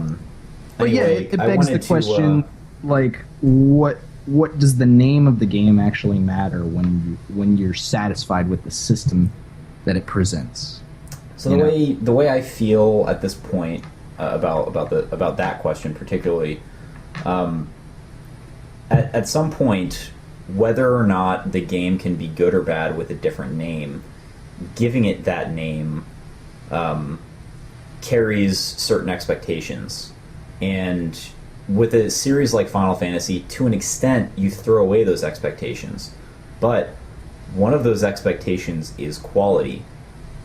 But yeah, it begs the question, like, what what does the name of the game actually matter when you're satisfied with the system that it presents? So the way I feel at this point about that question particularly, at some point, whether or not the game can be good or bad with a different name, giving it that name carries certain expectations. And with a series like Final Fantasy, to an extent, you throw away those expectations. But one of those expectations is quality.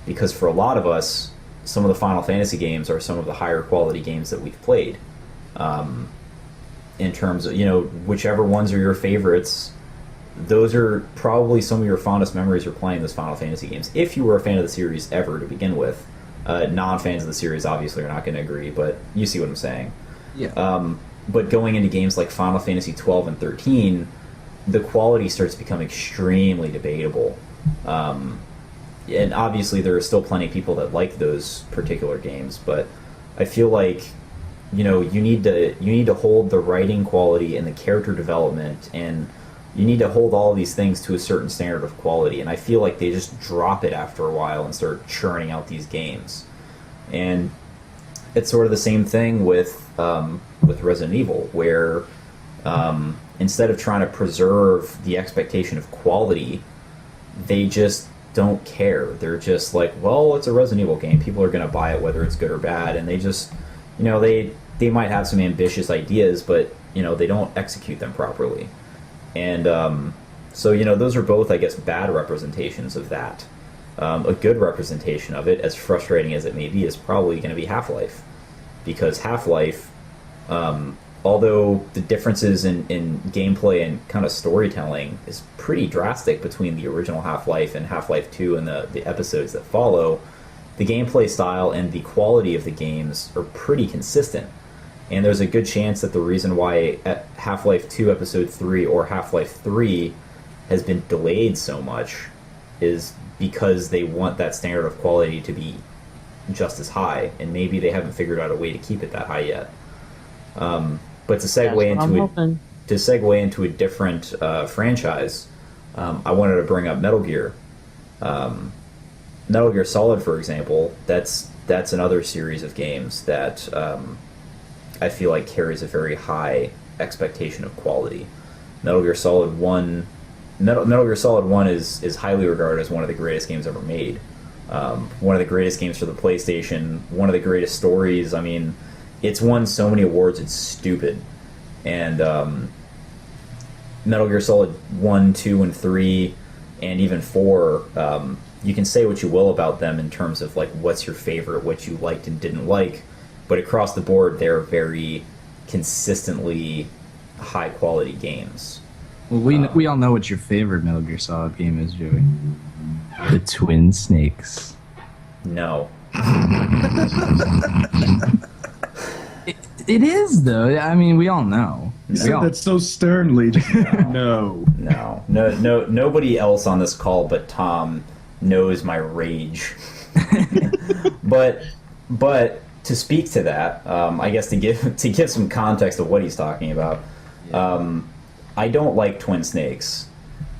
Because for a lot of us, some of the Final Fantasy games are some of the higher quality games that we've played. In terms of, whichever ones are your favorites, those are probably some of your fondest memories of playing those Final Fantasy games. If you were a fan of the series ever to begin with. Non-fans of the series obviously are not going to agree, but you see what I'm saying. Yeah. But going into games like Final Fantasy 12 and 13, the quality starts to become extremely debatable. And obviously there are still plenty of people that like those particular games, but I feel like you need to hold the writing quality and the character development, and you need to hold all these things to a certain standard of quality. And I feel like they just drop it after a while and start churning out these games. And it's sort of the same thing with Resident Evil, where instead of trying to preserve the expectation of quality, they just don't care. They're just like, well, it's a Resident Evil game. People are going to buy it whether it's good or bad. And they just, they might have some ambitious ideas, but, they don't execute them properly. And so, those are both, I guess, bad representations of that. A good representation of it, as frustrating as it may be, is probably going to be Half-Life. Because Half-Life, although the differences in gameplay and kind of storytelling is pretty drastic between the original Half-Life and Half-Life 2 and the episodes that follow, the gameplay style and the quality of the games are pretty consistent. And there's a good chance that the reason why Half-Life 2 Episode 3 or Half-Life 3 has been delayed so much is because they want that standard of quality to be just as high, and maybe they haven't figured out a way to keep it that high yet. But to segue into a different franchise, I wanted to bring up Metal Gear. Metal Gear Solid, for example, that's another series of games that I feel like carries a very high expectation of quality. Metal Gear Solid 1 is highly regarded as one of the greatest games ever made. One of the greatest games for the PlayStation, one of the greatest stories. I mean, it's won so many awards, it's stupid. And Metal Gear Solid 1, 2, and 3, and even 4, you can say what you will about them in terms of like what's your favorite, what you liked and didn't like, but across the board, they're very consistently high-quality games. Well, we all know what your favorite Metal Gear Solid game is, Joey. The Twin Snakes. No. It is, though. I mean, we all know. You said that so sternly. No. No. Nobody else on this call but Tom knows my rage. But to speak to that, I guess to give some context of what he's talking about, I don't like Twin Snakes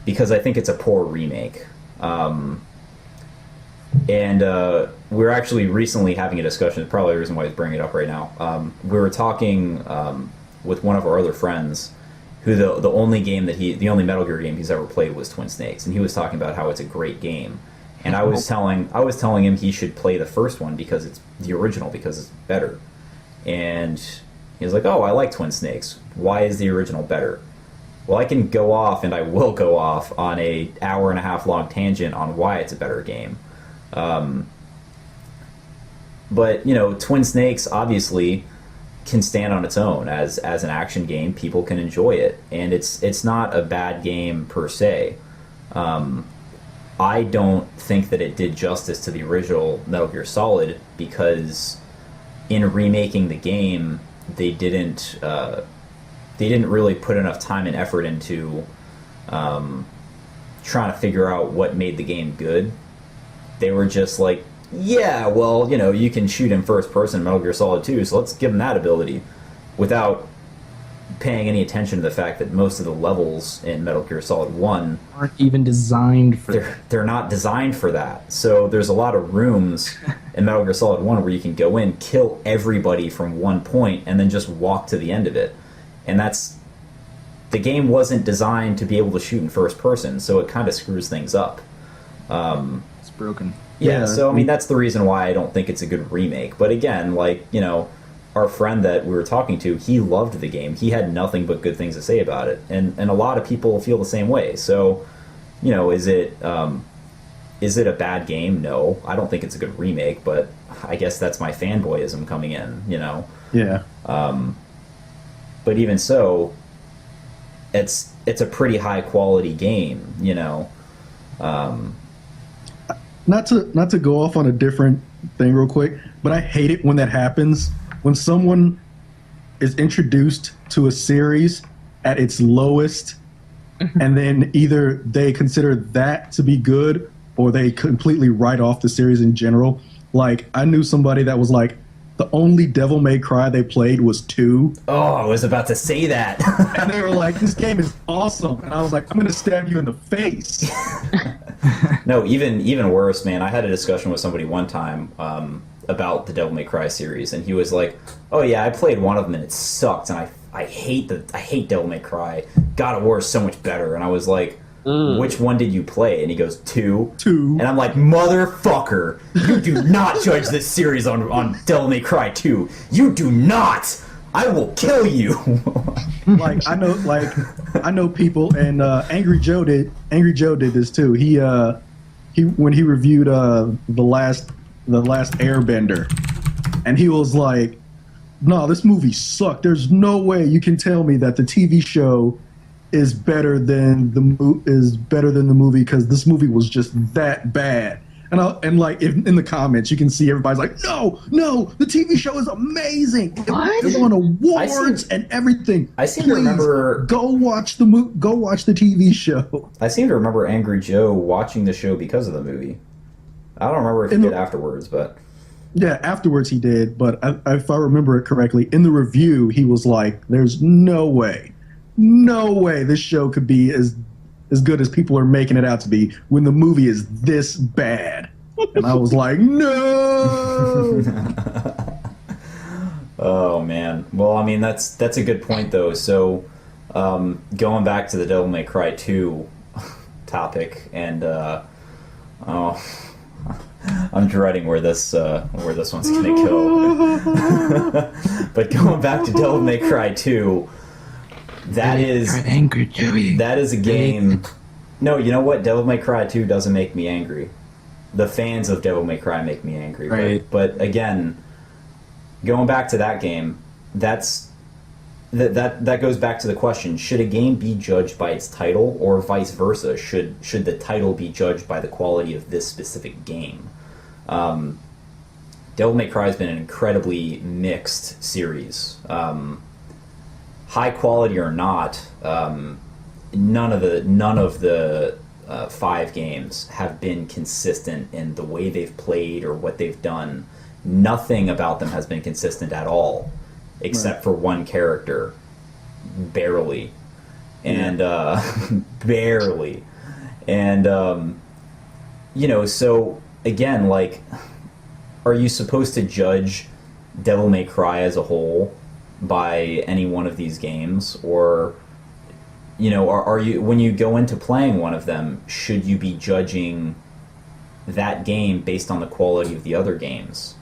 because I think it's a poor remake. And we're actually recently having a discussion. It's probably the reason why he's bringing it up right now. We were talking with one of our other friends, who the only Metal Gear game he's ever played was Twin Snakes, and he was talking about how it's a great game. And I was telling him he should play the first one because it's the original, because it's better. And he was like, "Oh, I like Twin Snakes. Why is the original better?" Well, I can go off, and I will go off on a hour-and-a-half long tangent on why it's a better game. But Twin Snakes obviously can stand on its own as an action game. People can enjoy it, and it's not a bad game per se. I don't think that it did justice to the original Metal Gear Solid because in remaking the game, they didn't really put enough time and effort into trying to figure out what made the game good. They were just like, yeah, well, you can shoot in first person in Metal Gear Solid 2, so let's give them that ability, without paying any attention to the fact that most of the levels in Metal Gear Solid 1 Aren't even designed for they're not designed for that. So there's a lot of rooms in Metal Gear Solid 1 where you can go in, kill everybody from one point, and then just walk to the end of it. And the game wasn't designed to be able to shoot in first person, so it kind of screws things up. It's broken. Yeah, so I mean that's the reason why I don't think it's a good remake. But again, like, you know, our friend that we were talking to, he loved the game. He had nothing but good things to say about it. And a lot of people feel the same way. So, you know, is it a bad game? No. I don't think it's a good remake, but I guess that's my fanboyism coming in, you know. Yeah. But even so, it's a pretty high quality game, you know. Not to go off on a different thing real quick, but I hate it when that happens. When someone is introduced to a series at its lowest, and then either they consider that to be good or they completely write off the series in general. Like, I knew somebody that was like, the only Devil May Cry they played was 2. Oh, I was about to say that. And they were like, this game is awesome. And I was like, I'm going to stab you in the face. No, even worse, man. I had a discussion with somebody one time about the Devil May Cry series, and he was like, "Oh yeah, I played one of them and it sucked, and I hate Devil May Cry. God of War is so much better." And I was like, "Which one did you play?" And he goes, 2. 2. And I'm like, "Motherfucker, you do not judge this series on Devil May Cry 2. You do not. I will kill you." Like, I know people, and Angry Joe did this too. He when he reviewed the last Airbender, and he was like, "No, this movie sucked. There's no way you can tell me that the TV show is better than the movie because this movie was just that bad." And like in the comments, you can see everybody's like, "No, the TV show is amazing. It won awards and everything." I seem to remember go watch the TV show. I seem to remember Angry Joe watching the show because of the movie. I don't remember if he did afterwards, but yeah, afterwards he did. But if I remember it correctly, in the review he was like, "There's no way this show could be as good as people are making it out to be when the movie is this bad." And I was like, "No." Oh man. Well, I mean that's a good point though. So going back to the Devil May Cry 2 topic, and I'm dreading where this one's gonna go. But going back to Devil May Cry 2, that is a game. No, you know what? Devil May Cry 2 doesn't make me angry. The fans of Devil May Cry make me angry. Right. But again, going back to that game, that goes back to the question: should a game be judged by its title, or vice versa? Should the title be judged by the quality of this specific game? Devil May Cry has been an incredibly mixed series. High quality or not, none of the 5 games have been consistent in the way they've played or what they've done. Nothing about them has been consistent at all, except for one character, barely, and barely, and you know. So again, like, are you supposed to judge Devil May Cry as a whole by any one of these games, or, you know, are you, when you go into playing one of them, should you be judging that game based on the quality of the other games?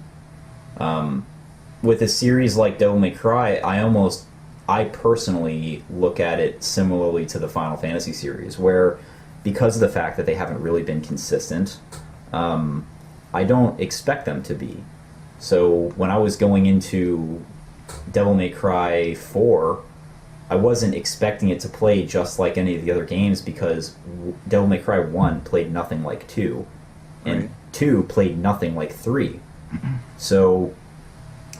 With a series like Devil May Cry, I personally look at it similarly to the Final Fantasy series, where because of the fact that they haven't really been consistent, I don't expect them to be. So when I was going into Devil May Cry 4, I wasn't expecting it to play just like any of the other games, because Devil May Cry 1 played nothing like 2, and 2 played nothing like 3. So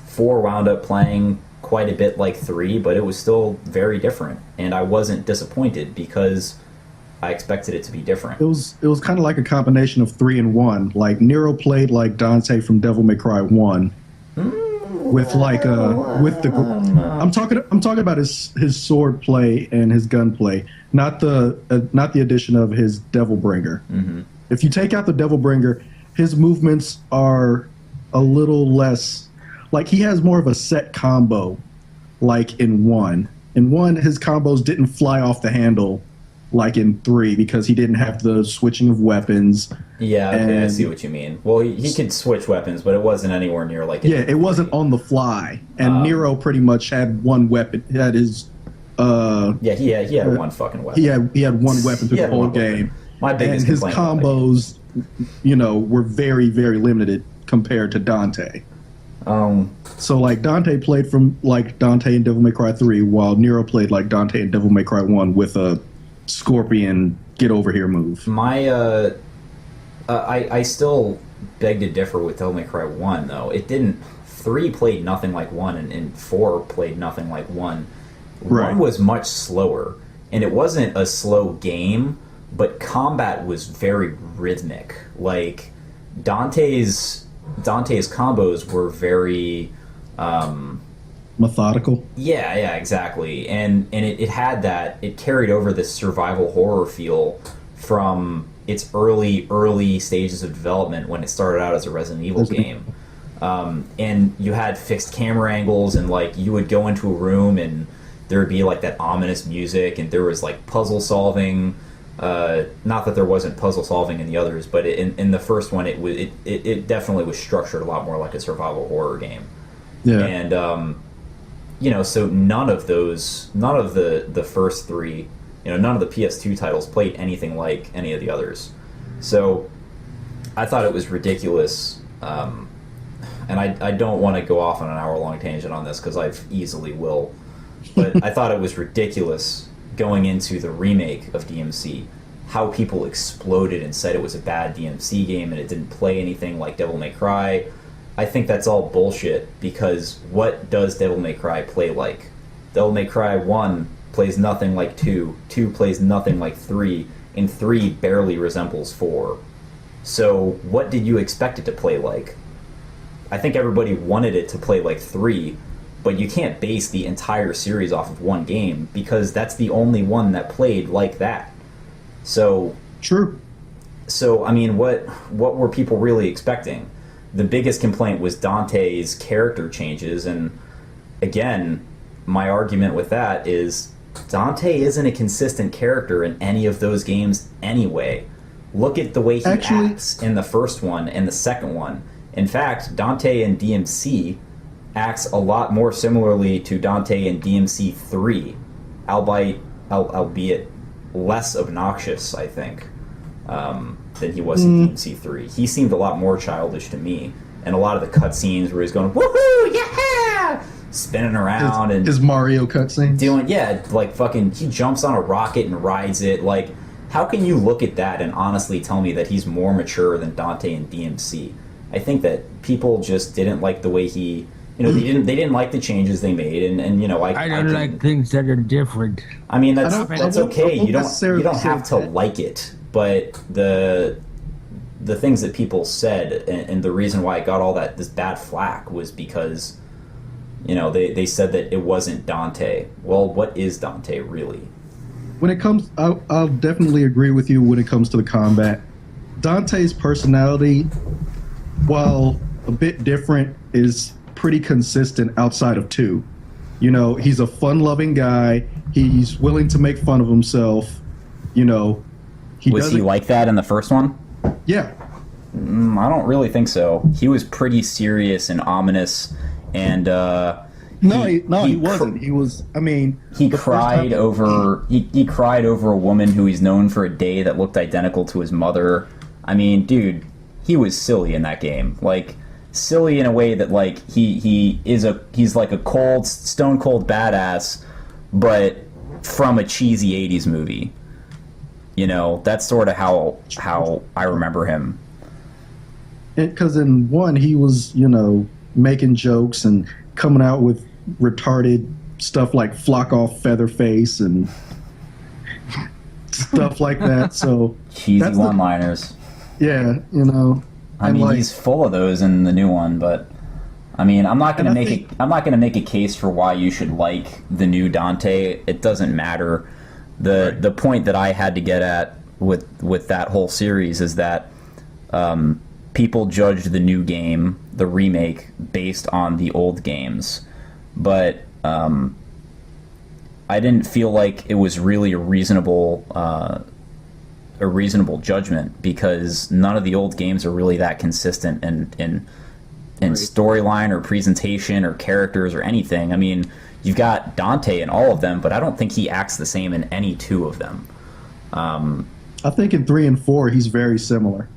4 wound up playing quite a bit like 3, but it was still very different, and I wasn't disappointed because I expected it to be different. It was kind of like a combination of 3 and 1. Like, Nero played like Dante from Devil May Cry 1. with like with the. I'm talking about his sword play and his gun play, not the addition of his Devil Bringer. Mm-hmm. If you take out the Devil Bringer, his movements are a little less. Like he has more of a set combo, like in 1. In 1, his combos didn't fly off the handle like in 3 because he didn't have the switching of weapons. Yeah, okay, I And- see what you mean. Well, he could switch weapons, but it wasn't anywhere near like Yeah, it wasn't on the fly. And Nero pretty much had one weapon. He had his Yeah, he had one fucking weapon. he had one weapon through He the had whole one weapon. game. My biggest And his complaint about that combos, were very, very limited compared to Dante. So like Dante played from like Dante and Devil May Cry 3, while Nero played like Dante and Devil May Cry 1 with a Scorpion get over here move. My I still beg to differ with Devil May Cry 1 though. It didn't 3 played nothing like 1 and 4 played nothing like 1. Right. 1 was much slower, and it wasn't a slow game, but combat was very rhythmic. Like Dante's combos were very Methodical. yeah, exactly. And it had that, it carried over this survival horror feel from its early stages of development when it started out as a Resident Evil game. And you had fixed camera angles, and like you would go into a room and there would be like that ominous music, and there was like puzzle solving. Not that there wasn't puzzle solving in the others, but in the first one, it definitely was structured a lot more like a survival horror game. Yeah. And so none of the first 3, none of the PS2 titles played anything like any of the others. So I thought it was ridiculous. And I don't want to go off on an hour-long tangent on this because I easily will. But I thought it was ridiculous going into the remake of DMC, how people exploded and said it was a bad DMC game and it didn't play anything like Devil May Cry. I think that's all bullshit, because what does Devil May Cry play like? Devil May Cry 1 plays nothing like 2, 2 plays nothing like 3, and 3 barely resembles 4. So what did you expect it to play like? I think everybody wanted it to play like 3, but you can't base the entire series off of one game, because that's the only one that played like that. So True. I mean, what were people really expecting? The biggest complaint was Dante's character changes, and again, my argument with that is Dante isn't a consistent character in any of those games anyway. Look at the way he acts in the first one and the second one. In fact, Dante in DMC acts a lot more similarly to Dante in DMC 3, albeit less obnoxious, I think, than he was in DMC 3. He seemed a lot more childish to me, and a lot of the cutscenes where he's going, woohoo, yeah! Spinning around his Mario cutscenes. doing, like fucking, he jumps on a rocket and rides it. Like, how can you look at that and honestly tell me that he's more mature than Dante in DMC? I think that people just didn't like the way he, they didn't like the changes they made, and I don't like things that are different. I mean, I that's won't okay. You don't necessarily have say to that. like it, but the things that people said, and the reason why it got all this bad flack was because they said that it wasn't Dante. Well, what is Dante really? When it comes, I'll definitely agree with you when it comes to the combat. Dante's personality, while a bit different, is pretty consistent outside of 2. He's a fun-loving guy. He's willing to make fun of himself. Was he doesn't- like that in the first one? Yeah. I don't really think so. He was pretty serious and ominous, and He wasn't. He was. I mean, he the first cried time- over he cried over a woman who he's known for a day that looked identical to his mother. I mean, dude, he was silly in that game. Like, silly in a way that like he's like a stone cold badass, but from a cheesy 80s movie. That's sort of how I remember him. Because in 1 he was, making jokes and coming out with retarded stuff like flock off Featherface and stuff like that. So Cheesy that's the- one-liners. yeah, I and mean, like, he's full of those in the new one, but I mean, I'm not going to And I make think- I'm not going to make a case for why you should like the new Dante. It doesn't matter. The point that I had to get at with that whole series is that people judge the new game, the remake, based on the old games, but I didn't feel like it was really a reasonable judgment, because none of the old games are really that consistent in storyline or presentation or characters or anything. I mean, you've got Dante in all of them, but I don't think he acts the same in any two of them. I think in 3 and 4 he's very similar.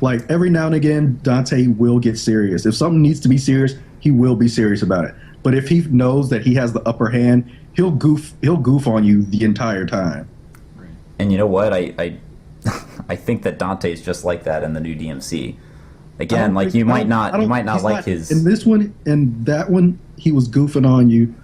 Like every now and again, Dante will get serious. If something needs to be serious, he will be serious about it. But if he knows that he has the upper hand, he'll goof on you the entire time. And you know what? I I think that Dante is just like that in the new DMC. Again, like you might not he's like his. In this one and that one, he was goofing on you,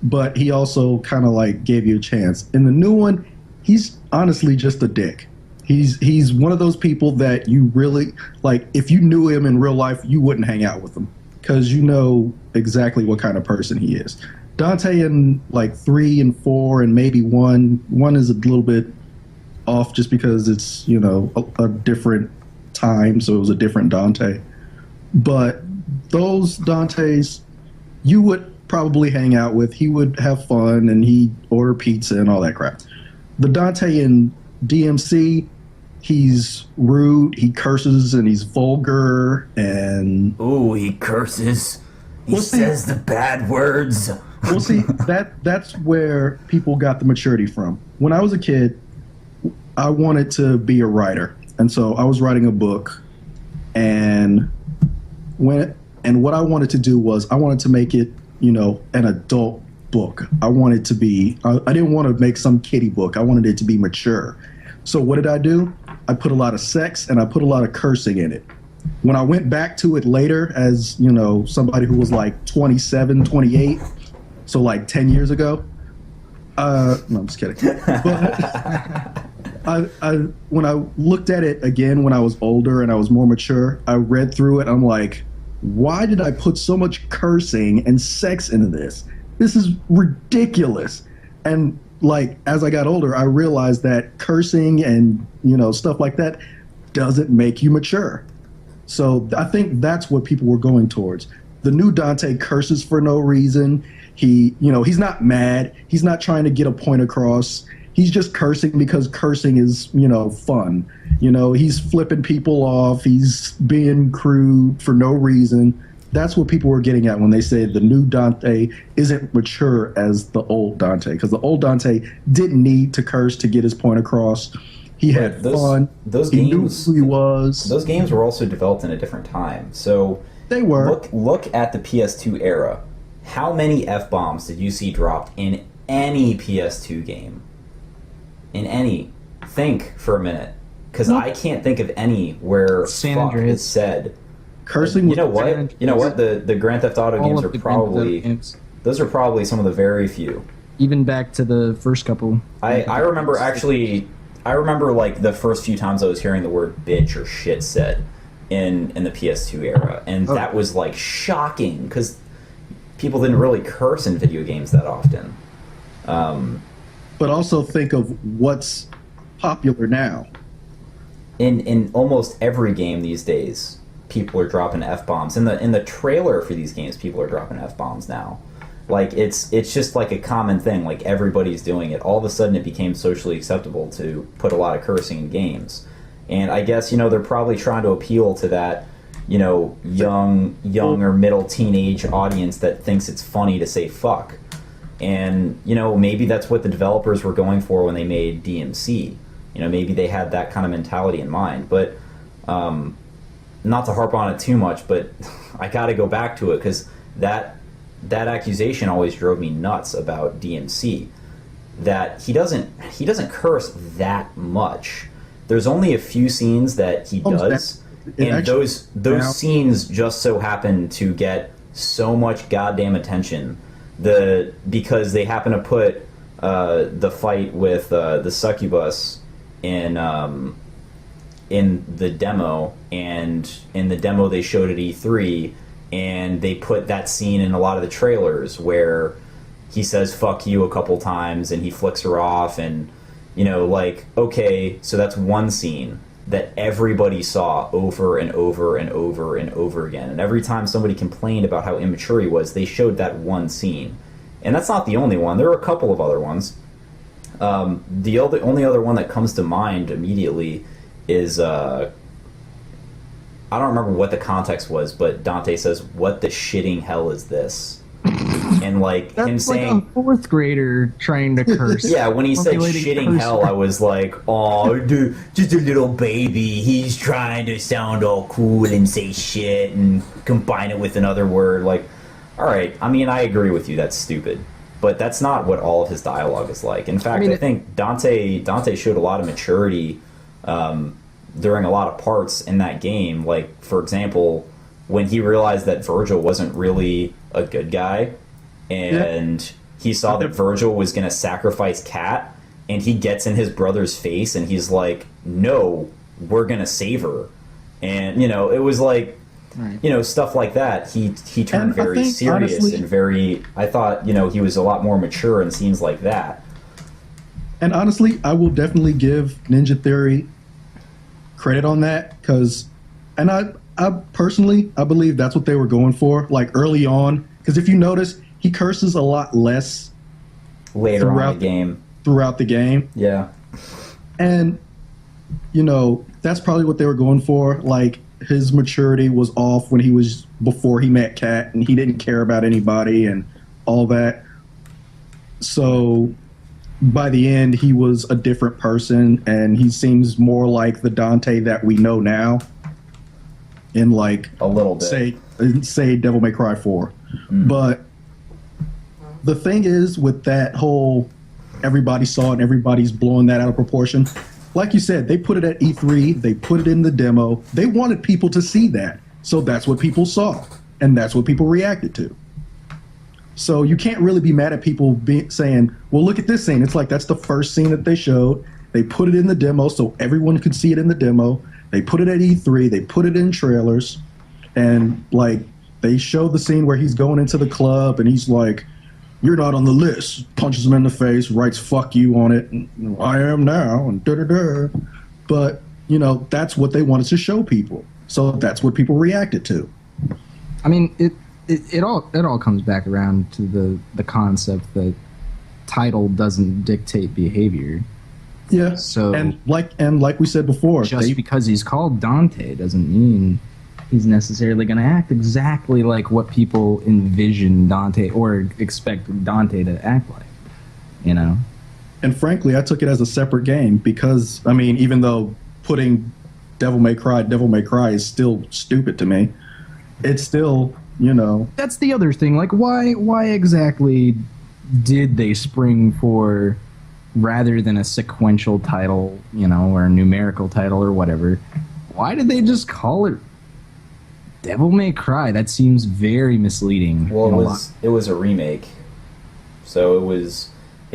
but he also kind of like gave you a chance. In the new one, he's honestly just a dick. He's one of those people that you really like. If you knew him in real life, you wouldn't hang out with him because you know exactly what kind of person he is. Dante in like 3 and 4 and maybe 1 is a little bit off just because it's, you know, a different time, so it was a different Dante. But those Dantes you would probably hang out with. He would have fun and he'd order pizza and all that crap. The Dante in DMC, he's rude, he curses, and he's vulgar, and Ooh, he curses. He Well, see- says the bad words. well, see, that's where people got the maturity from. When I was a kid, I wanted to be a writer, and so I was writing a book, and what I wanted to do was I wanted to make it, you know, an adult book. I wanted to be. I didn't want to make some kiddie book. I wanted it to be mature. So what did I do? I put a lot of sex and I put a lot of cursing in it. When I went back to it later as, you know, somebody who was like 27, 28, so like 10 years ago. No, I'm just kidding. But when I looked at it again when I was older and I was more mature, I read through it. I'm like, why did I put so much cursing and sex into this? This is ridiculous. And like as I got older, I realized that cursing and, you know, stuff like that doesn't make you mature. So I think that's what people were going towards. The new Dante curses for no reason. He, you know, he's not mad. He's not trying to get a point across. He's just cursing because cursing is, you know, fun. You know, he's flipping people off. He's being crude for no reason. That's what people were getting at when they say the new Dante isn't mature as the old Dante, because the old Dante didn't need to curse to get his point across. He had fun. Those he games, knew who he was. Those games were also developed in a different time. So They were. look at the PS2 era. How many F-bombs did you see dropped in any PS2 game? In any? Think for a minute, because I can't think of any where San fuck Andreas. is said. Cursing. You know was- what? You know what? The Grand Theft Auto All games of are the Grand Theft Auto probably games. those are probably some of the very few. Even back to the first couple. I remember actually. I remember like the first few times I was hearing the word bitch or shit said in the PS2 era, and that was like shocking because people didn't really curse in video games that often. But also think of what's popular now. In almost every game these days, people are dropping F-bombs. In the trailer for these games, people are dropping F-bombs now. Like it's just like a common thing. Like everybody's doing it. All of a sudden, it became socially acceptable to put a lot of cursing in games. And I guess, you know, they're probably trying to appeal to that, you know, young or middle teenage audience that thinks it's funny to say fuck. And, you know, maybe that's what the developers were going for when they made DMC. You know, maybe they had that kind of mentality in mind. But not to harp on it too much, but I got to go back to it because that accusation always drove me nuts about DMC. That he doesn't curse that much. There's only a few scenes that he does, and actually- those scenes just so happen to get so much goddamn attention. Because they happen to put the fight with the succubus in the demo, and in the demo they showed at E3, and they put that scene in a lot of the trailers where he says "fuck you" a couple times and he flicks her off, and like, okay, so that's one scene that everybody saw over and over and over and over again, and every time somebody complained about how immature he was, they showed that one scene. And that's not the only one. There were a couple of other ones. The only other one that comes to mind immediately is I don't remember what the context was, but Dante says, "What the shitting hell is this?" And like That's him like saying, a fourth grader trying to curse. yeah, when he said Formulating shitting curse hell, I was like, oh, dude, just a little baby. He's trying to sound all cool and say shit and combine it with another word. Like, all right, I mean, I agree with you. That's stupid. But that's not what all of his dialogue is like. In fact, I think Dante showed a lot of maturity during a lot of parts in that game. Like, for example, when he realized that Virgil wasn't really a good guy, and he saw that Virgil was going to sacrifice Kat, and he gets in his brother's face and he's like, no, we're going to save her. And, it was like, stuff like that. He turned very serious, honestly, and very, I thought, he was a lot more mature in scenes like that. And honestly, I will definitely give Ninja Theory credit on that, because, and I personally, I believe that's what they were going for, like early on, because if you notice, he curses a lot less later on in the game. Throughout the game. Yeah. And, that's probably what they were going for. Like, his maturity was off before he met Kat, and he didn't care about anybody and all that. So by the end, he was a different person, and he seems more like the Dante that we know now. In like a little bit, say Devil May Cry 4. But the thing is, with that whole everybody saw it and everybody's blowing that out of proportion, like you said, they put it at E3, they put it in the demo, they wanted people to see that, so that's what people saw, and that's what people reacted to. So you can't really be mad at people saying, well, look at this scene. It's like, that's the first scene that they showed, they put it in the demo so everyone could see it in the demo, they put it at E3, they put it in trailers, and like, they showed the scene where he's going into the club and he's like, you're not on the list, punches him in the face, writes fuck you on it, and, I am now, and da-da-da. But, that's what they wanted to show people. So that's what people reacted to. I mean, it all comes back around to the concept that title doesn't dictate behavior. Yeah. So and like we said before, just because he's called Dante doesn't mean he's necessarily going to act exactly like what people envision Dante or expect Dante to act like, And frankly, I took it as a separate game because, I mean, even though putting Devil May Cry is still stupid to me, it's still, That's the other thing. Like, why exactly did they spring for, rather than a sequential title, or a numerical title or whatever, why did they just call it Devil May Cry? That seems very misleading. Well, it was a remake, so it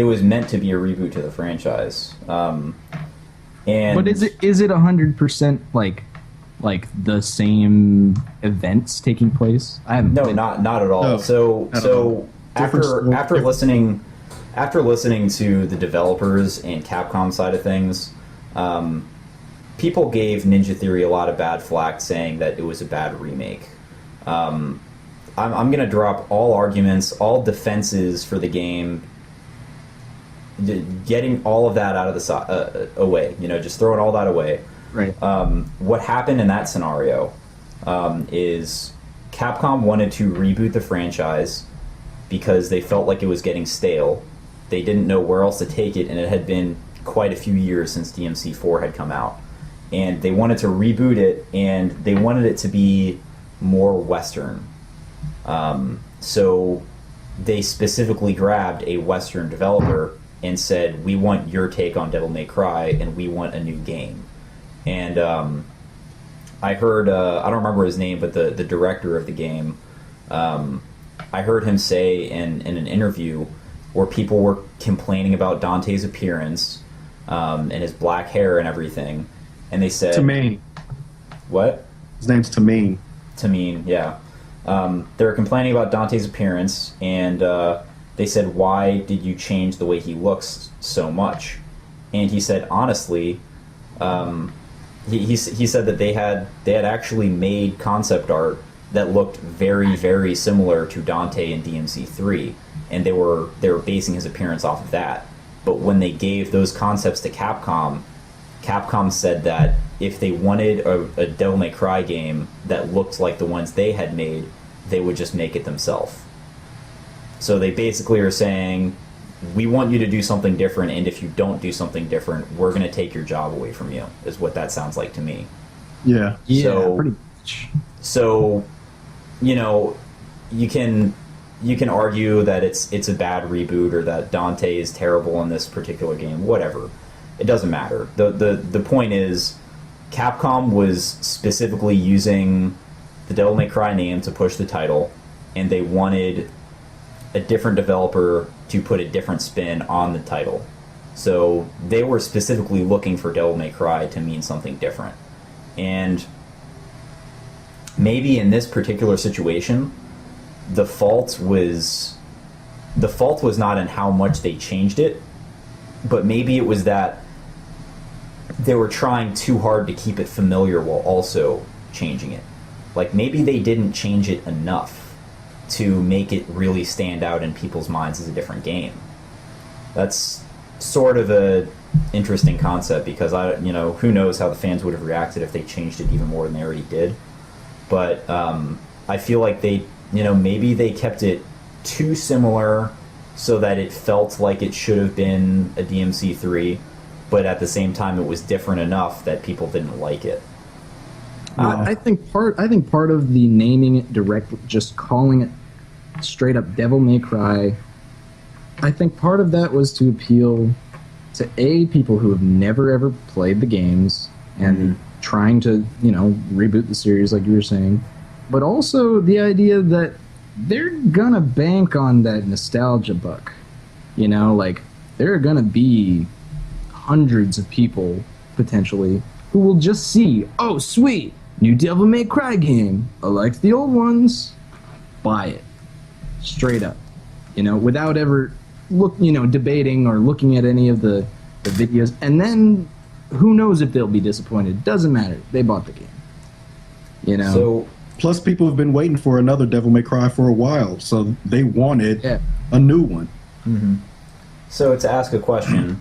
was meant to be a reboot to the franchise. But is it 100% like the same events taking place? I haven't. No, not at all. No, so after listening to the developers and Capcom side of things, people gave Ninja Theory a lot of bad flack, saying that it was a bad remake. I'm going to drop all arguments, all defenses for the game, getting all of that out of the away. Just throwing all that away. Right. What happened in that scenario is Capcom wanted to reboot the franchise because they felt like it was getting stale. They didn't know where else to take it, and it had been quite a few years since DMC4 had come out. And they wanted to reboot it, and they wanted it to be more Western. So they specifically grabbed a Western developer and said, we want your take on Devil May Cry, and we want a new game. And I heard, I don't remember his name, but the director of the game, I heard him say in an interview where people were complaining about Dante's appearance and his black hair and everything. And they said... Tamine. What? His name's Tamine. Tamine, yeah. They were complaining about Dante's appearance, and they said, "Why did you change the way he looks so much?" And he said, honestly, he said that they had actually made concept art that looked very, very similar to Dante in DMC3, and they were basing his appearance off of that. But when they gave those concepts to Capcom, Capcom said that if they wanted a Devil May Cry game that looked like the ones they had made, they would just make it themselves. So they basically are saying, we want you to do something different, and if you don't do something different, we're going to take your job away from you, is what that sounds like to me. Yeah. Yeah, So- pretty much. So, you know, you can argue that it's a bad reboot or that Dante is terrible in this particular game, whatever. It doesn't matter. The point is, Capcom was specifically using the Devil May Cry name to push the title, and they wanted a different developer to put a different spin on the title. So they were specifically looking for Devil May Cry to mean something different. And maybe in this particular situation, the fault was not in how much they changed it, but maybe it was that they were trying too hard to keep it familiar while also changing it. Like, maybe they didn't change it enough to make it really stand out in people's minds as a different game. That's sort of a interesting concept, because who knows how the fans would have reacted if they changed it even more than they already did. But I feel like they, maybe they kept it too similar so that it felt like it should have been a DMC3, but at the same time it was different enough that people didn't like it. I think part of the naming it directly, just calling it straight up Devil May Cry, I think part of that was to appeal to people who have never ever played the games and trying to reboot the series like you were saying, but also the idea that they're gonna bank on that nostalgia buck. Like, there are gonna be hundreds of people potentially who will just see, oh sweet, new Devil May Cry game, I liked the old ones, buy it straight up, without ever debating or looking at any of the videos. And then who knows if they'll be disappointed. Doesn't matter, they bought the game. So Plus, people have been waiting for another Devil May Cry for a while, so they wanted a new one. So to ask a question,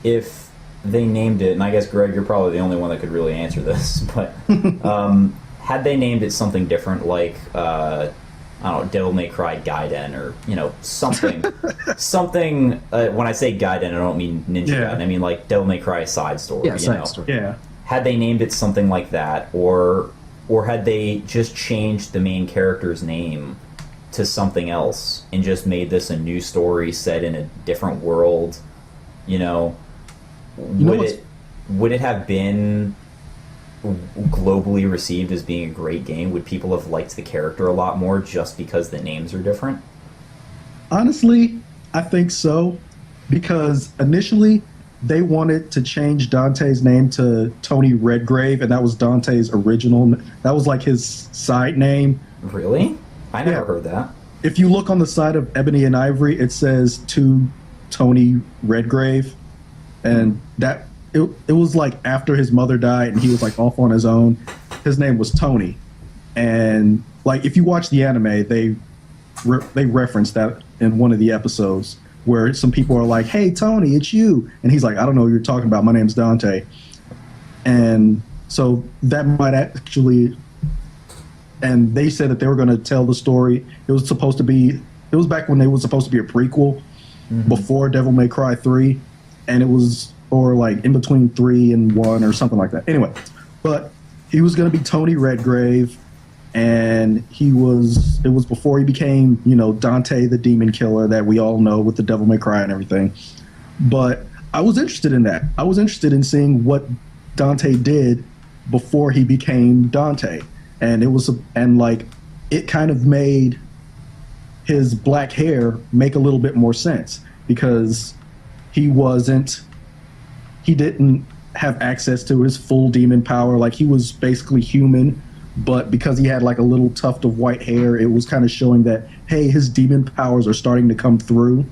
if they named it, and I guess, Greg, you're probably the only one that could really answer this, but had they named it something different, like, I don't know, Devil May Cry Gaiden, or, something, when I say Gaiden, I don't mean Ninja Gaiden, I mean, like, Devil May Cry Side Story, Story. Yeah. Had they named it something like that, or had they just changed the main character's name to something else and just made this a new story set in a different world, would it have been globally received as being a great game? Would people have liked the character a lot more just because the names are different? Honestly, I think so, because initially they wanted to change Dante's name to Tony Redgrave, and that was Dante's original. That was like his side name. Really? I never heard that. If you look on the side of Ebony and Ivory, it says to Tony Redgrave, and that it was like after his mother died and he was like off on his own. His name was Tony, and like if you watch the anime, they reference that in one of the episodes where some people are like, "Hey Tony, it's you," and he's like, "I don't know what you're talking about. My name's Dante." And so that might actually. And they said that they were going to tell the story. It was back when it was supposed to be a prequel before Devil May Cry 3, and it was, or like in between 3 and 1 or something like that. Anyway, but he was going to be Tony Redgrave, and it was before he became, Dante the Demon Killer that we all know with the Devil May Cry and everything. But I was interested in that. I was interested in seeing what Dante did before he became Dante. And it kind of made his black hair make a little bit more sense, because he didn't have access to his full demon power. Like, he was basically human, but because he had like a little tuft of white hair, it was kind of showing that, hey, his demon powers are starting to come through.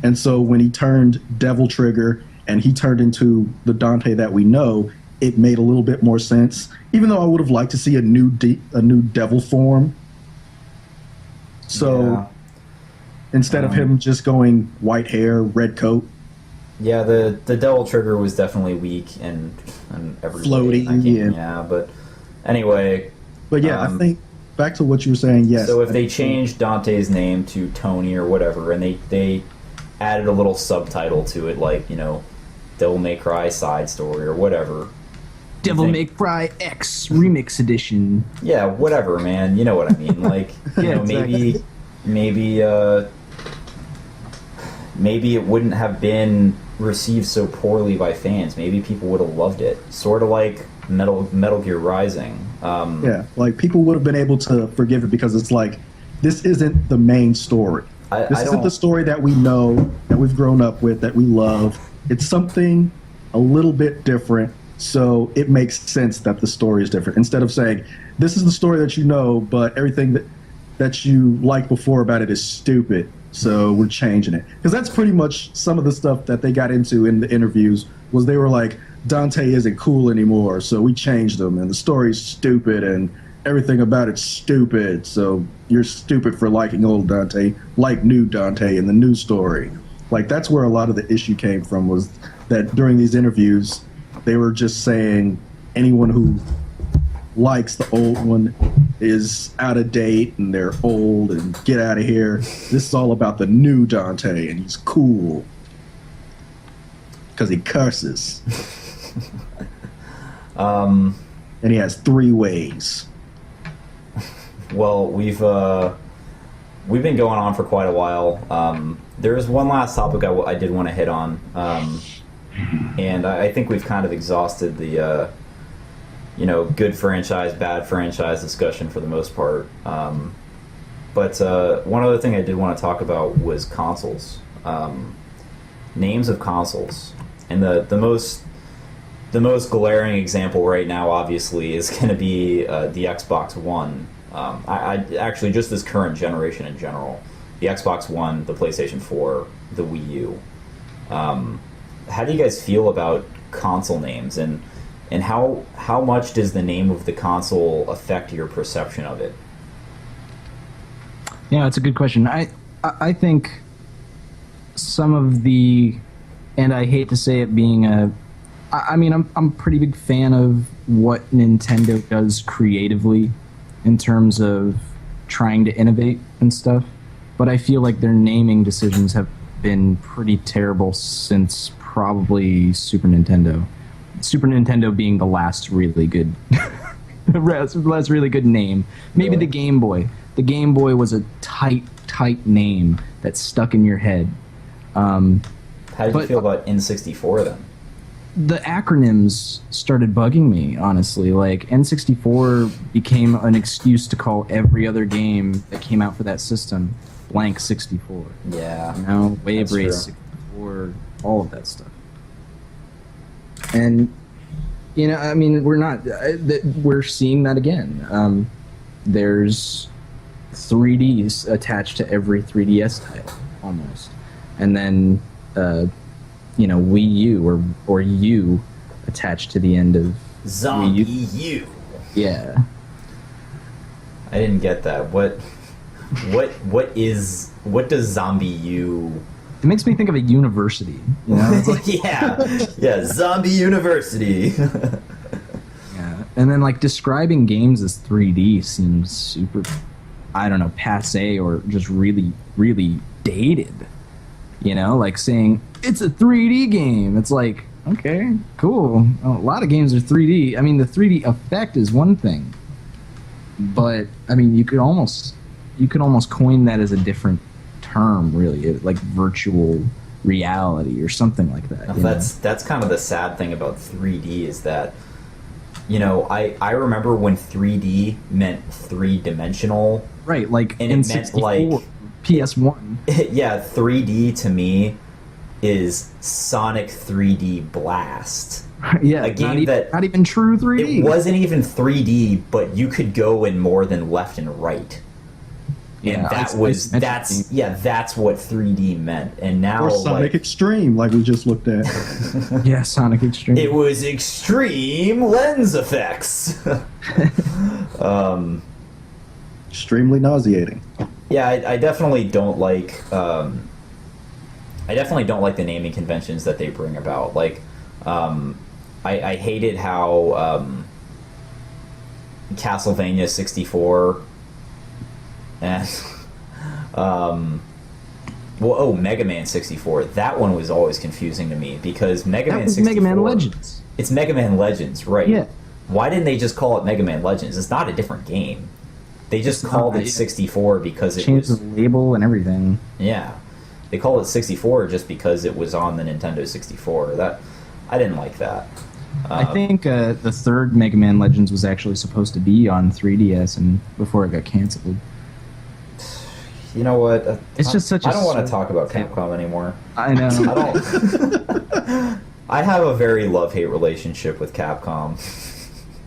And so when he turned Devil Trigger and he turned into the Dante that we know, it made a little bit more sense. Even though I would have liked to see a new devil form. So Yeah. instead of him just going white hair, red coat, Yeah, the Devil Trigger was definitely weak and every Floaty, way. I can't- yeah. Yeah, but anyway. but yeah, I think back to what you were saying. Yes. So if they changed Dante's name to Tony or whatever, and they added a little subtitle to it, like, you know, Devil May Cry side story or whatever. Devil think- May Cry X Remix Edition. Yeah, whatever, man. You know what I mean. Like, you Yeah, know, exactly. maybe it wouldn't have been received so poorly by fans. Maybe people would have loved it. Sort of like Metal Gear Rising. Yeah, like people would have been able to forgive it because it's like, this isn't the main story. This isn't the story that we know, that we've grown up with, that we love. It's something a little bit different, so it makes sense that the story is different. Instead of saying, this is the story that you know, but everything that you liked before about it is stupid, so we're changing it. Because that's pretty much some of the stuff that they got into in the interviews, was they were like, Dante isn't cool anymore, so we changed him, and the story's stupid, and everything about it's stupid, so you're stupid for liking old Dante, like new Dante in the new story. Like, that's where a lot of the issue came from, was that during these interviews, they were just saying anyone who likes the old one is out of date and they're old and get out of here. This is all about the new Dante, and he's cool because he curses. And he has 3 ways. Well, we've been going on for quite a while. There is one last topic I did want to hit on, and I think we've kind of exhausted the good franchise, bad franchise discussion for the most part. But one other thing I did want to talk about was consoles, names of consoles, and the most glaring example right now, obviously, is going to be the Xbox One. I actually, just this current generation in general, the Xbox One, the PlayStation 4, the Wii U. How do you guys feel about console names, and how much does the name of the console affect your perception of it? Yeah, that's a good question. I think some of the, and I hate to say it being I'm a pretty big fan of what Nintendo does creatively in terms of trying to innovate and stuff, but I feel like their naming decisions have been pretty terrible since probably Super Nintendo. Super Nintendo being the last really good, the last really good name. Maybe Really? the Game Boy. The Game Boy was a tight name that stuck in your head. How did you But- feel about N64 then? The acronyms started bugging me, honestly. Like, N64 became an excuse to call every other game that came out for that system blank 64. Yeah. You know, Wave That's Race true. 64, all of that stuff. And, I mean, we're seeing that again. There's 3Ds attached to every 3DS title, almost. And then, Wii U or U attached to the end of Zombie Wii U. U. Yeah. I didn't get that. What does Zombie U? It makes me think of a university. You know? It's like, yeah, Zombie University. yeah. And then, like, describing games as 3D seems super, I don't know, passe or just really, really dated. Like saying, it's a 3D game. It's like, okay, cool. A lot of games are 3D. I mean, the 3D effect is one thing. But, I mean, you could almost coin that as a different term, really. Like virtual reality or something like that. That's kind of the sad thing about 3D is that, I remember when 3D meant 3-dimensional. Right, like And it meant, N64, like- PS1. Yeah, 3D to me is Sonic 3D Blast. Yeah, A game not even, that- not even true 3D. It wasn't even 3D, but you could go in more than left and right. And Yeah, that's what 3D meant. And now Or Sonic like, Extreme, like we just looked at. Yeah, Sonic Extreme. it was extreme lens effects. Extremely nauseating. Yeah, I definitely don't like. I definitely don't like the naming conventions that they bring about. Like, I hated how Castlevania 64 and Mega Man 64. That one was always confusing to me because Mega that Man was 64. Mega Man Legends. It's Mega Man Legends, right? Yeah. Why didn't they just call it Mega Man Legends? It's not a different game. They just It's called not, it yeah. 64 because it Changed was. the label and everything. Yeah, they call it 64 just because it was on the Nintendo 64. That I didn't like that. I think the third Mega Man Legends was actually supposed to be on 3DS, and before it got canceled. You know what? It's just such I a don't want to sore talk about table. Capcom anymore. I know. I don't. I have a very love-hate relationship with Capcom.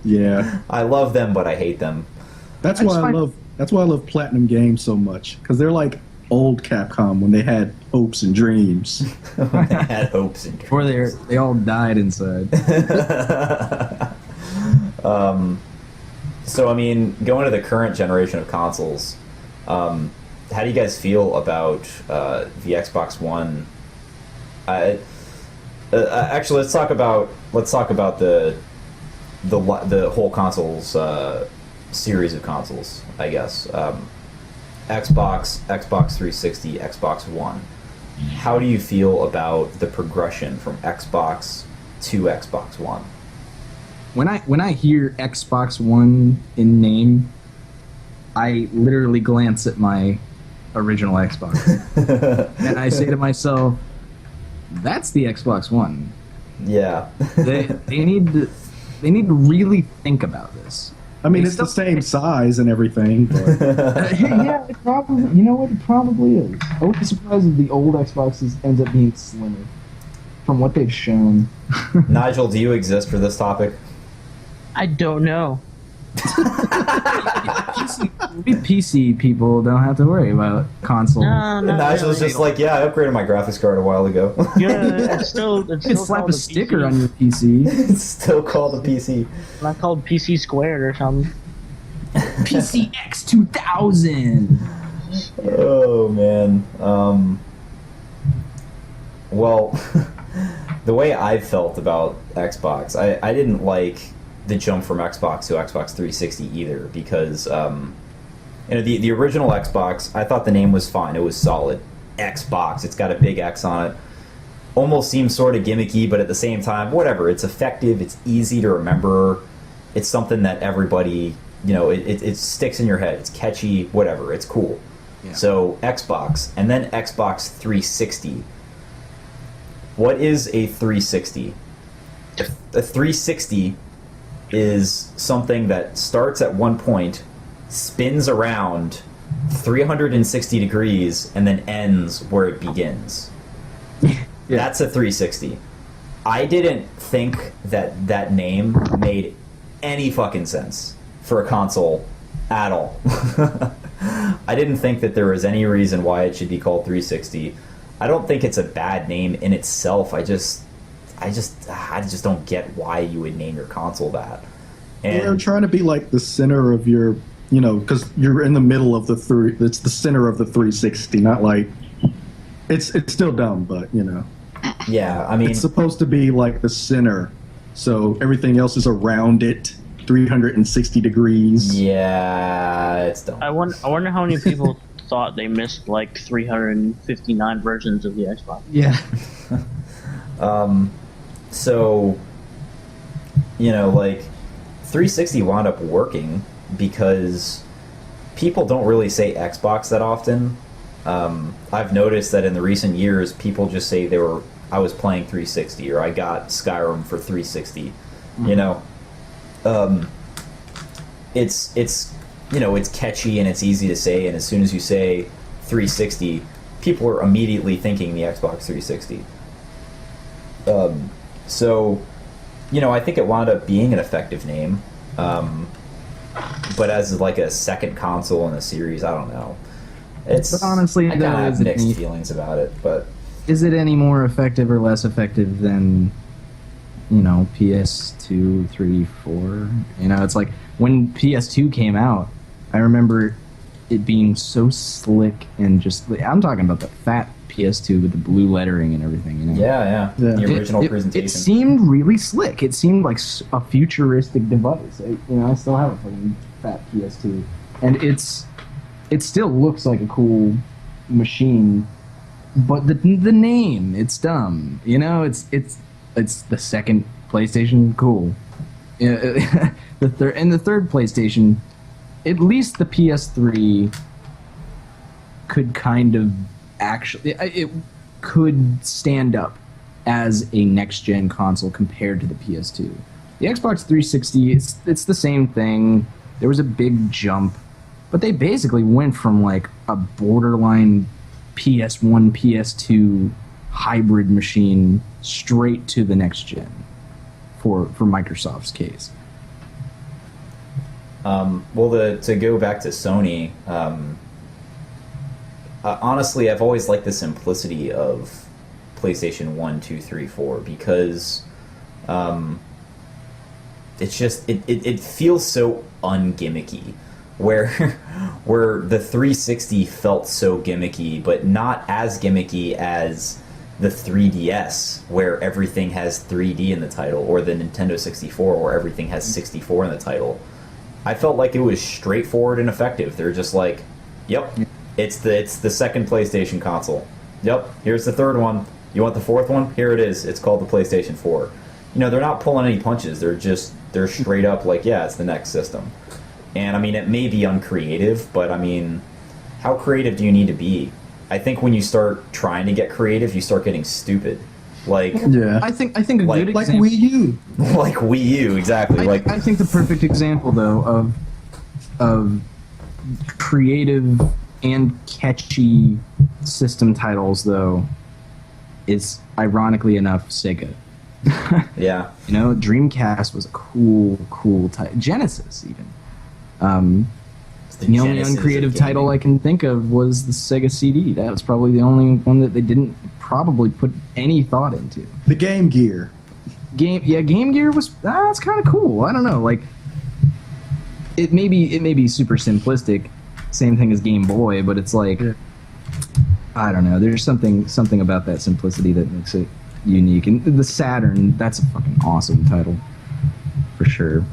Yeah. I love them, but I hate them. That's I why just I find- love Platinum Games so much, because they're like old Capcom when they had hopes and dreams. When they had hopes and Before they all died inside. So I mean, going to the current generation of consoles, how do you guys feel about the Xbox One? Actually, let's talk about the whole consoles series of consoles. I guess Xbox 360, Xbox One. How do you feel about the progression from Xbox to Xbox One? When I hear Xbox One in name, I literally glance at my original Xbox and I say to myself, "That's the Xbox One." Yeah. They need to really think about this. I mean, They it's the still- same size and everything, but Yeah, it probably. You know what? It probably is. I wouldn't be surprised if the old Xbox ends up being slimmer, from what they've shown. Nigel, do you exist for this topic? I don't know. We PC people don't have to worry about console. No, not Nigel's really. just like, yeah, I upgraded my graphics card a while ago. Yeah, it's still. You can slap called a sticker PC. on your PC. It's still called a PC. Not called PC squared or something. PCX 2000. Oh man. Well, the way I felt about Xbox, I didn't like the jump from Xbox to Xbox 360 either because the original Xbox, I thought the name was fine. It was solid. Xbox. It's got a big X on it. Almost seems sort of gimmicky, but at the same time, whatever. It's effective. It's easy to remember. It's something that everybody, it sticks in your head. It's catchy. Whatever. It's cool. Yeah. So Xbox, and then Xbox 360. What is a 360? A 360 is something that starts at one point, spins around 360 degrees, and then ends where it begins. That's a 360. I didn't think that name made any fucking sense for a console at all. I didn't think that there was any reason why it should be called 360. I don't think it's a bad name in itself. I just don't get why you would name your console that. they're And trying to be like the center of your, because you're in the middle of it's the center of the 360, not like, it's still dumb, but, yeah, I mean, it's supposed to be like the center, so everything else is around it, 360 degrees. yeah, it's dumb. I wonder how many people thought they missed like 359 versions of the Xbox. Yeah. So, like 360 wound up working because people don't really say Xbox that often. I've noticed that in the recent years, people just say I was playing 360 or I got Skyrim for 360. It's it's catchy and it's easy to say, and as soon as you say 360, people are immediately thinking the Xbox 360. So I think it wound up being an effective name. But as like a second console in the series, I don't know. But honestly, I kind of though, have is it mixed any- feelings about it. But Is it any more effective or less effective than, PS2, 3, 4? It's like when PS2 came out, I remember it being so slick and just. I'm talking about the fat PS2 with the blue lettering and everything. yeah, Yeah. the original It presentation. seemed really slick. It seemed like a futuristic device. I still have a fucking fat PS2, and it still looks like a cool machine. But the name, it's dumb. It's the second PlayStation. Cool. The third PlayStation, at least the PS3 could kind of actually it could stand up as a next gen console compared to the PS2. The Xbox 360, it's the same thing. There was a big jump, but they basically went from like a borderline PS1, PS2 hybrid machine straight to the next gen for Microsoft's case. To go back to Sony, honestly, I've always liked the simplicity of PlayStation 1, 2, 3, 4 because it's just it feels so ungimmicky. Where the 360 felt so gimmicky, but not as gimmicky as the 3DS, where everything has 3D in the title, or the Nintendo 64, where everything has 64 in the title. I felt like it was straightforward and effective. They're just like, yep, it's the second PlayStation console. Yep, here's the third one. You want the fourth one? Here it is. It's called the PlayStation 4. They're not pulling any punches. They're straight up like, yeah, it's the next system. And, I mean, it may be uncreative, but, I mean, how creative do you need to be? I think when you start trying to get creative, you start getting stupid. Like, Yeah. I think a good Like example. Wii U. like Wii U, exactly. I think the perfect example though of creative and catchy system titles though is ironically enough Sega. yeah. Dreamcast was a cool title. Genesis even. It's The only genesis of uncreative title I gaming. can think of was the Sega CD. That was probably the only one that they didn't probably put any thought into. The Game Gear. Game Gear was that's kind of cool. I don't know, like it may be super simplistic, same thing as Game Boy, but it's like I don't know. There's something about that simplicity that makes it unique. And the Saturn, that's a fucking awesome title for sure.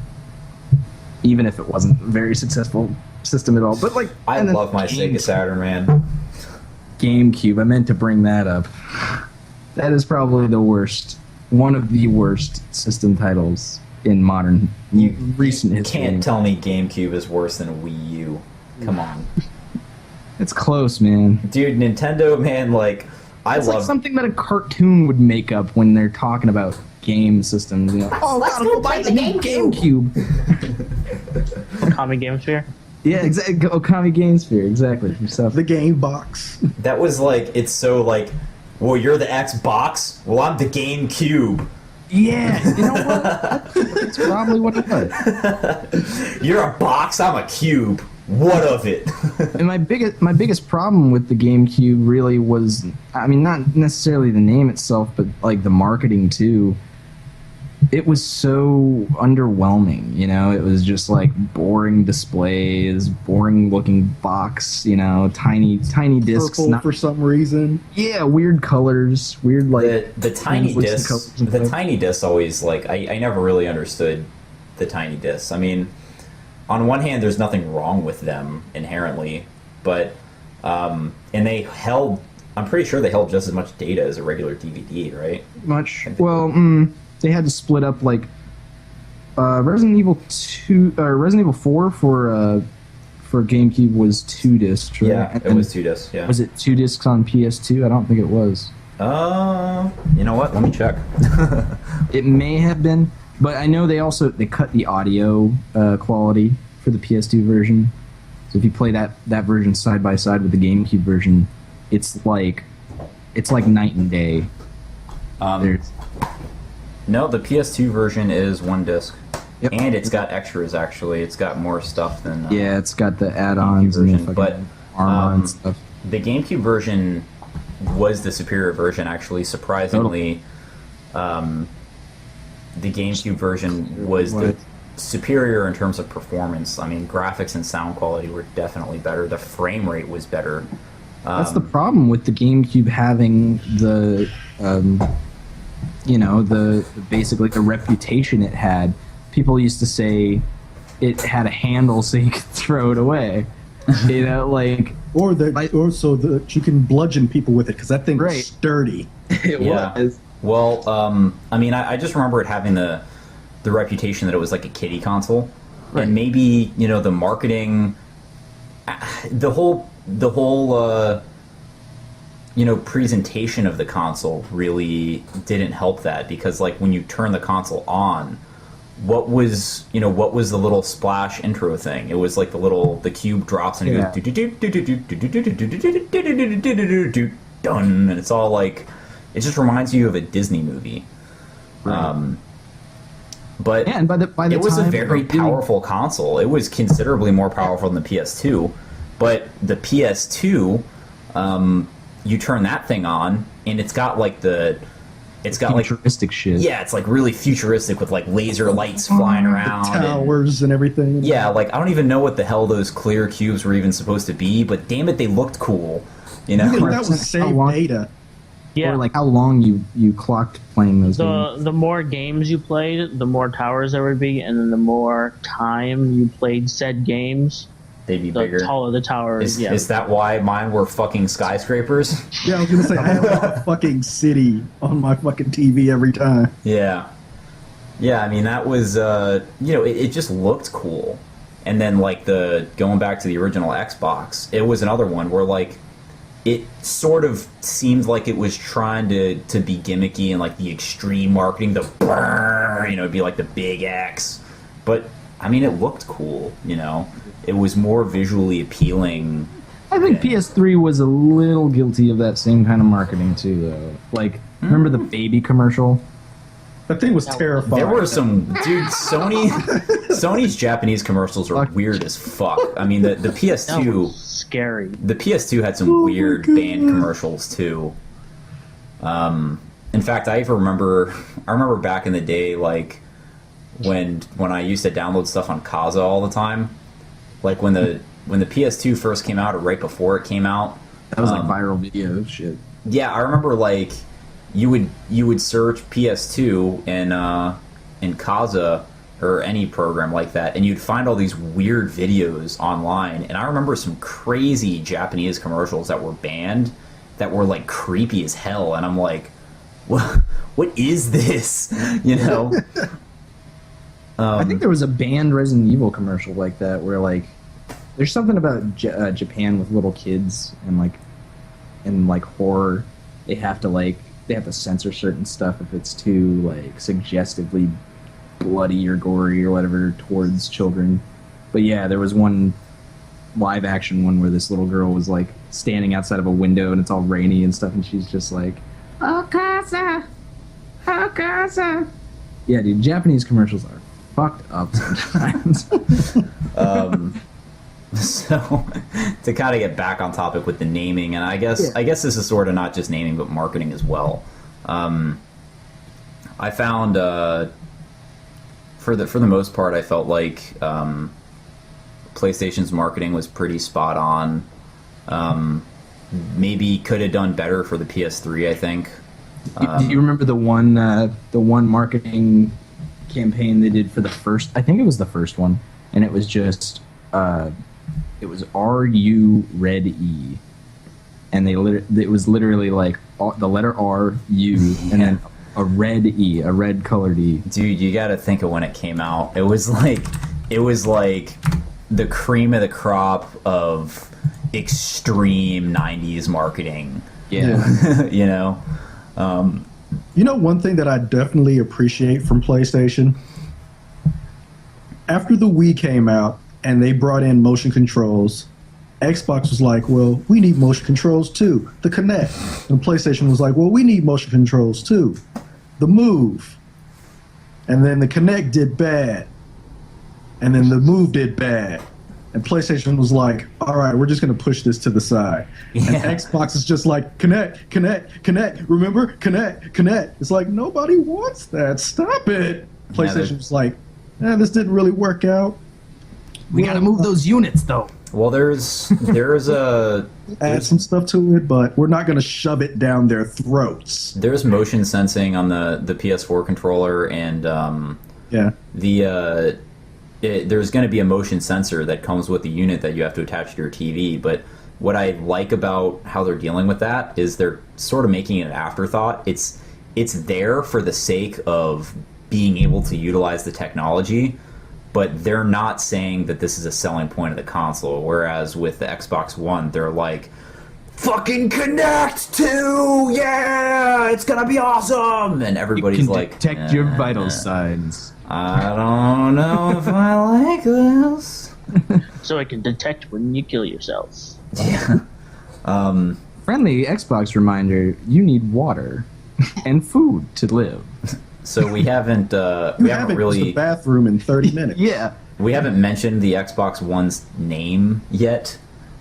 Even if it wasn't a very successful system at all, but like I and then love my GameCube. Sega Saturn, man. GameCube. I meant to bring that up. That is probably one of the worst system titles in modern recent history. Can't tell me GameCube is worse than Wii U. Come on. It's close, man. Dude, Nintendo, man, like, It's like something that a cartoon would make up when they're talking about game systems. Oh, Let's gotta go buy play the the new GameCube. GameCube. Common Game Sphere. Yeah, exactly. Okami Game Sphere, exactly. Yourself. The Game Box. That was like, it's so like, well, you're the Xbox? Well, I'm the GameCube. Yeah, you know what? That's probably what it was. You're a box, I'm a cube. What of it? And my biggest problem with the GameCube really was, I mean, not necessarily the name itself, but like the marketing too. It was so underwhelming, It was just like boring displays, boring looking box, tiny discs. Purple for some reason. Yeah, weird colors, weird like the tiny translation discs, colors and the stuff. tiny discs always, like, I never really understood the tiny discs. I mean, on one hand, there's nothing wrong with them inherently, but, and they held, I'm pretty sure they held just as much data as a regular DVD, right? much. Well, they had to split up like Resident Evil 2 or Resident Evil 4 for GameCube was 2 discs, right? Yeah, it was 2 discs, yeah. Was it 2 discs on PS2? I don't think it was. You know what? Let me check. It may have been, but I know they cut the audio quality for the PS2 version. So if you play that version side by side with the GameCube version, it's like night and day. Um, There's No, the PS2 version is one disc. Yep. And it's got extras, actually. It's got more stuff than... Yeah, it's got the add-ons and the version, fucking but, armor and stuff. The GameCube version was the superior version, actually. Surprisingly, the GameCube version was the superior in terms of performance. I mean, graphics and sound quality were definitely better. The frame rate was better. That's the problem with the GameCube having the, basically the reputation it had. People used to say it had a handle so you could throw it away. Or so that you can bludgeon people with it, because that thing Right. was sturdy. It was. Well, I mean, I just remember it having the reputation that it was like a kiddie console, Right. and maybe the marketing, the whole presentation of the console really didn't help that, because like when you turn the console on, what was the little splash intro thing? It was like the cube drops and it goes done, and it's all like, it just reminds you of a Disney movie. But Yeah, and by the it was a time very of doing- powerful console. It was considerably more powerful than the PS2. But the PS2, you turn that thing on, and it's got like futuristic shit. yeah, it's like really futuristic with like laser lights flying around. and- Towers and everything. yeah, like I don't even know what the hell those clear cubes were even supposed to be, but damn it, they looked cool. And that was How save long- data. Yeah. Or like how long you clocked playing those games. The more games you played, the more towers there would be, and then the more time you played said games, They'd be the bigger. taller the tower is. Is that why mine were fucking skyscrapers? Yeah, I was gonna say I have a fucking city on my fucking TV every time. Yeah. Yeah, I mean, that was, it just looked cool. And then, like, going back to the original Xbox, it was another one where, like, it sort of seemed like it was trying to be gimmicky and, like, the extreme marketing, the brrr, it'd be like the big X. But, I mean, it looked cool, It was more visually appealing. I think PS3 was a little guilty of that same kind of marketing too, though. Like, remember the baby commercial? That thing was terrifying. There were some, Sony's Japanese commercials are weird as fuck. I mean, the That PS2... was scary. The PS2 had some weird band commercials too. In fact, I remember back in the day, like when I used to download stuff on Kazaa all the time. Like when the PS2 first came out, or right before it came out. That was like viral video shit. Yeah, I remember like you would search PS2 in Kazaa or any program like that, and you'd find all these weird videos online. And I remember some crazy Japanese commercials that were banned that were like creepy as hell. And I'm like, what is this? I think there was a banned Resident Evil commercial like that where like there's something about Japan with little kids and like horror. They have to censor certain stuff if it's too like suggestively bloody or gory or whatever towards children. But yeah, there was one live action one where this little girl was like standing outside of a window and it's all rainy and stuff, and she's just like, "Okasa, Okasa." Yeah, dude, Japanese commercials are fucked up sometimes. So to kind of get back on topic with the naming, and I guess this is sort of not just naming but marketing as well. I found for the most part, I felt like PlayStation's marketing was pretty spot on. Maybe could have done better for the PS3, I think. Do you remember the one marketing campaign they did for the first? I think it was the first one, and it was just it was RU Red E, and it was literally like the letter R U and then a red E, a red colored E. Dude, you got to think of when it came out. It was like the cream of the crop of extreme 90s marketing. Yeah. One thing that I definitely appreciate from PlayStation, after the Wii came out and they brought in motion controls, Xbox was like, well, we need motion controls too, the Kinect. And PlayStation was like, well, we need motion controls too, the Move. and then the Kinect did bad, and then the Move did bad, and PlayStation was like, all right, we're just going to push this to the side. And Xbox is just like, Kinect, remember? Kinect. It's like, nobody wants that. Stop it. PlayStation was like, this didn't really work out. We got to move those units, though. Well, there's Add some stuff to it, but we're not going to shove it down their throats. there's motion sensing on the PS4 controller, and Yeah. there's going to be a motion sensor that comes with the unit that you have to attach to your TV. But what I like about how they're dealing with that is they're sort of making it an afterthought. It's there for the sake of being able to utilize the technology, but they're not saying that this is a selling point of the console. Whereas with the Xbox One, they're like, fucking Connect 2! Yeah! It's gonna be awesome! And everybody's You can like, detect your vital signs. I don't know if I like this. So it can detect when you kill yourself. Yeah. Friendly Xbox reminder: you need water and food to live. So we haven't You we haven't haven't used the really bathroom in 30 minutes. Yeah. we haven't mentioned the Xbox One's name yet.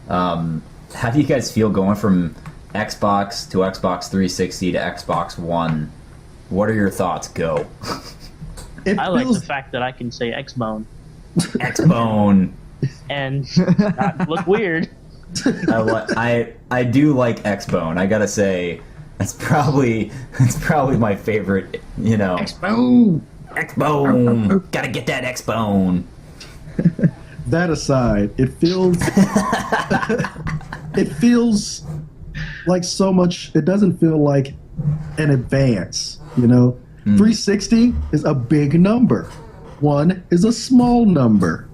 How do you guys feel going from Xbox to Xbox 360 to Xbox One? What are your thoughts? Go. It I like feels the fact that I can say X-Bone Xbone. and not look weird. I do like Xbone. I gotta say, that's probably my favorite. You know, Xbone. Xbone. Gotta get that Xbone. that aside, it feels it feels like so much. It doesn't feel like an advance, you know. 360 is a big number. One is a small number.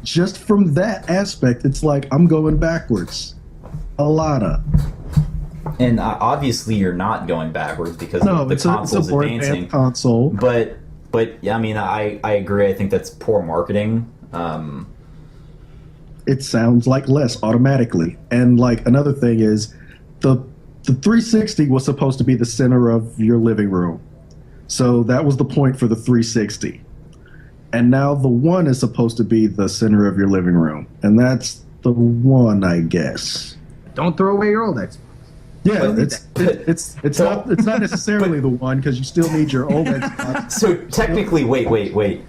Just from that aspect, it's like I'm going backwards. A lot of. And obviously, you're not going backwards because No, the it's a console's more advancing. advanced console. But yeah, I mean, I agree. I think that's poor marketing. It sounds like less automatically. And like another thing is the 360 was supposed to be the center of your living room. So that was the point for the 360. And now the one is supposed to be the center of your living room. And that's the one, I guess. Don't throw away your old Xbox. Yeah, it's not necessarily the one because you still need your old Xbox. So technically, wait.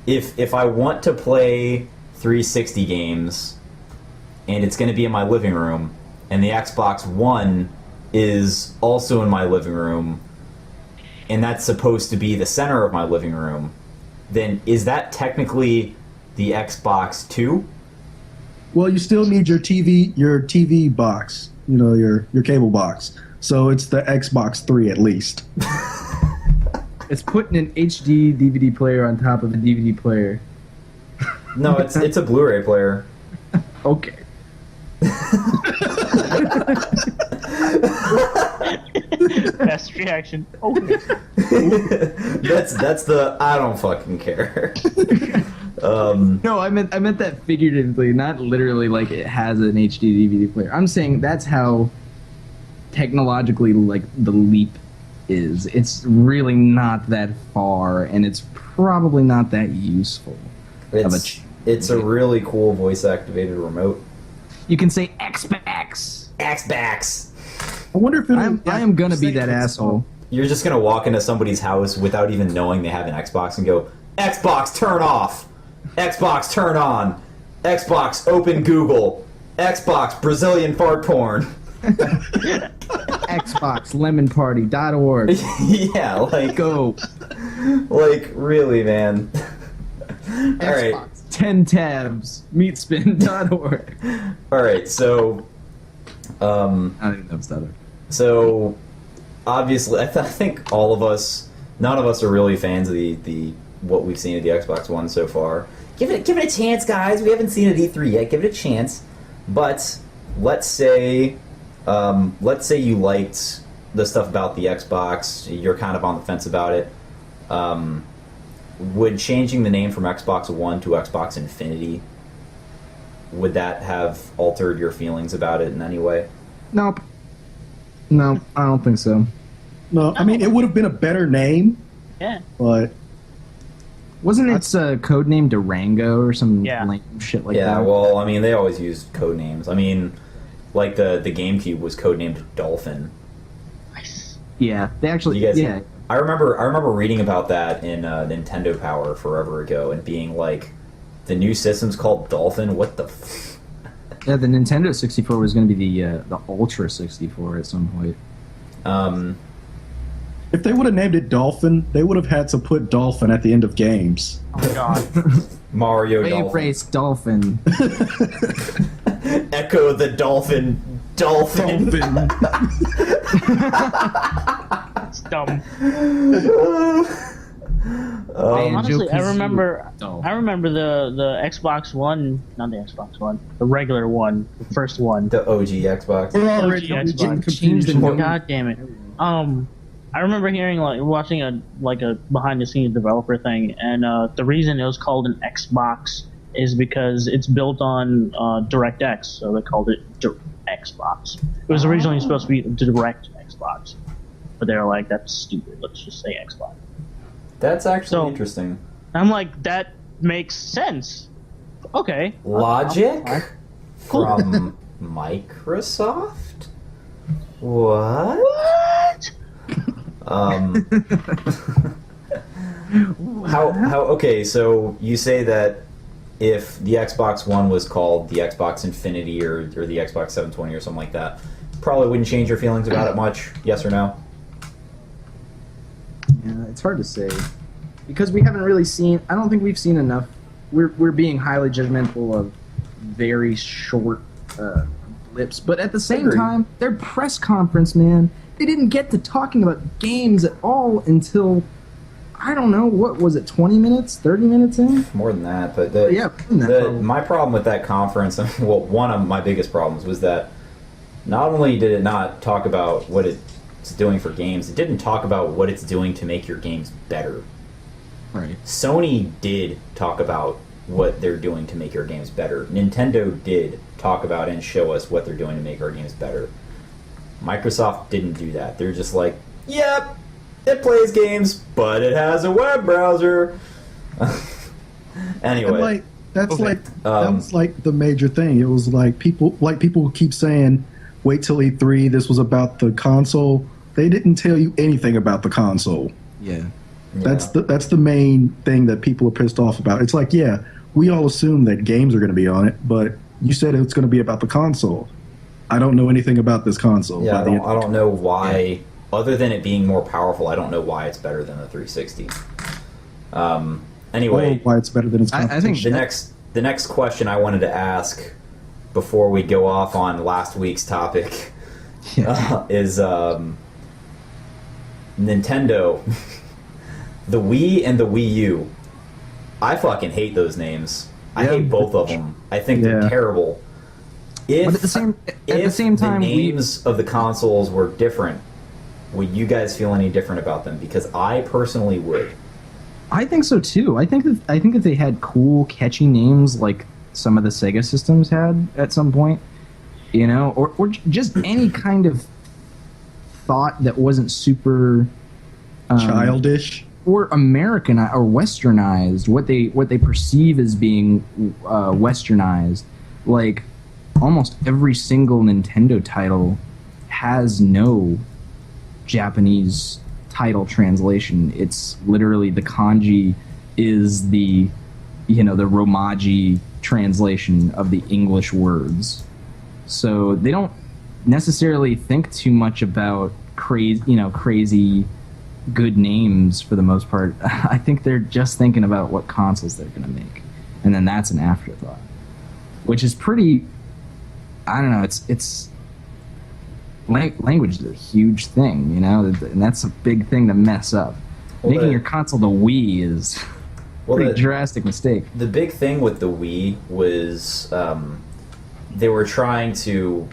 If I want to play 360 games, and it's going to be in my living room, and the Xbox One is also in my living room, and that's supposed to be the center of my living room, then is that technically the Xbox 2? Well, you still need your TV box, you know, your cable box. So it's the Xbox 3 at least. It's putting an HD DVD player on top of a DVD player. No, it's a Blu-ray player. Okay. Best reaction. Okay. That's the I don't fucking care. No, I meant that figuratively, not literally. Like it has an HD DVD player. I'm saying that's how technologically like the leap is. It's really not that far, and it's probably not that useful. It's a really cool voice-activated remote. You can say Xbox. Xbox. I wonder if I am gonna be that asshole. You're just gonna walk into somebody's house without even knowing they have an Xbox and go, Xbox turn off, Xbox turn on, Xbox open Google, Xbox Brazilian fart porn. Xbox lemonparty.org. Yeah, like Go. like really, man. All right. Xbox 10 tabs. Meatspin.org. All right, so I don't even know if it's So, obviously, I think all of us, none of us are really fans of the what we've seen of the Xbox One so far. Give it a chance, guys. We haven't seen it at E3 yet. Give it a chance. But let's say you liked the stuff about the Xbox. You're kind of on the fence about it. Would changing the name from Xbox One to Xbox Infinity, would that have altered your feelings about it in any way? Nope. No, I don't think so. No, I mean it would have been a better name, Yeah. but Wasn't its code name Durango or some Yeah. lame shit like Yeah, that? well, I mean, they always used code names. I mean, like the GameCube was codenamed Dolphin. Nice. Yeah, they actually. You guys, yeah, I remember reading about that in Nintendo Power forever ago, and being like, the new system's called Dolphin. What the? yeah. The Nintendo 64 was going to be the Ultra 64 at some point. If they would have named it Dolphin, they would have had to put Dolphin at the end of games. Oh my god. Mario Wave Dolphin. Race Dolphin. Echo the Dolphin. Dolphin. Dolphin. It's dumb. Honestly, I remember the Xbox One, not the Xbox One, the regular one, the first one. The OG Xbox. We're already OG Xbox. getting Change the confused. name. God damn it. I remember hearing watching a behind the scenes developer thing, and the reason it was called an Xbox is because it's built on DirectX, so they called it Xbox. It was originally supposed to be Direct Xbox, but they were like, "That's stupid. Let's just say Xbox." That's actually So- interesting. I'm like, that makes sense. Okay. Logic Cool. from Microsoft. What? What? How okay, so you say that if the Xbox One was called the Xbox Infinity or the Xbox 720 or something like that, probably wouldn't change your feelings about it much, yes or no? Yeah, it's hard to say because we haven't really seen. I don't think we've seen enough. We're being highly judgmental of very short blips, but at the same Agreed. time, their press conference, man, they didn't get to talking about games at all until I don't know what was it, 20 minutes, 30 minutes in. More than that, but the, Yeah, more than that, probably. my problem with that conference, well, one of my biggest problems was that not only did it not talk about what it's doing for games, it didn't talk about what it's doing to make your games better. Right. Sony did talk about what they're doing to make our games better. Nintendo did talk about and show us what they're doing to make our games better. Microsoft didn't do that. They're just like, yep, it plays games, but it has a web browser. Anyway. And like that's Okay. like that was like the major thing. It was like people keep saying, "Wait till E3. This was about the console." They didn't tell you anything about the console. Yeah. That's the main thing that people are pissed off about. It's like, yeah, we all assume that games are going to be on it, but you said it's going to be about the console. I don't know anything about this console. Yeah, by the end. I don't know why, other than it being more powerful, I don't know why it's better than the 360. Anyway, why it's better than its I think competition. the next question I wanted to ask before we go off on last week's topic is Nintendo, the Wii and the Wii U. I fucking hate those names. I Yeah. hate both of them. I think they're Yeah. terrible. If, But at the same time, the names of the consoles were different, would you guys feel any different about them? Because I personally would. I think so too. I think if they had cool, catchy names like some of the Sega systems had at some point, you know, or just any kind of thought that wasn't super Childish. or Americanized or Westernized, what they perceive as being Westernized, like almost every single Nintendo title has no Japanese title translation. It's literally the kanji is the the Romaji translation of the English words. So they don't necessarily think too much about crazy good names for the most part. I think they're just thinking about what consoles they're going to make, and then that's an afterthought, which is pretty. I don't know. It's language is a huge thing, and that's a big thing to mess up. Well, Making your console the Wii is a pretty drastic mistake. The big thing with the Wii was they were trying to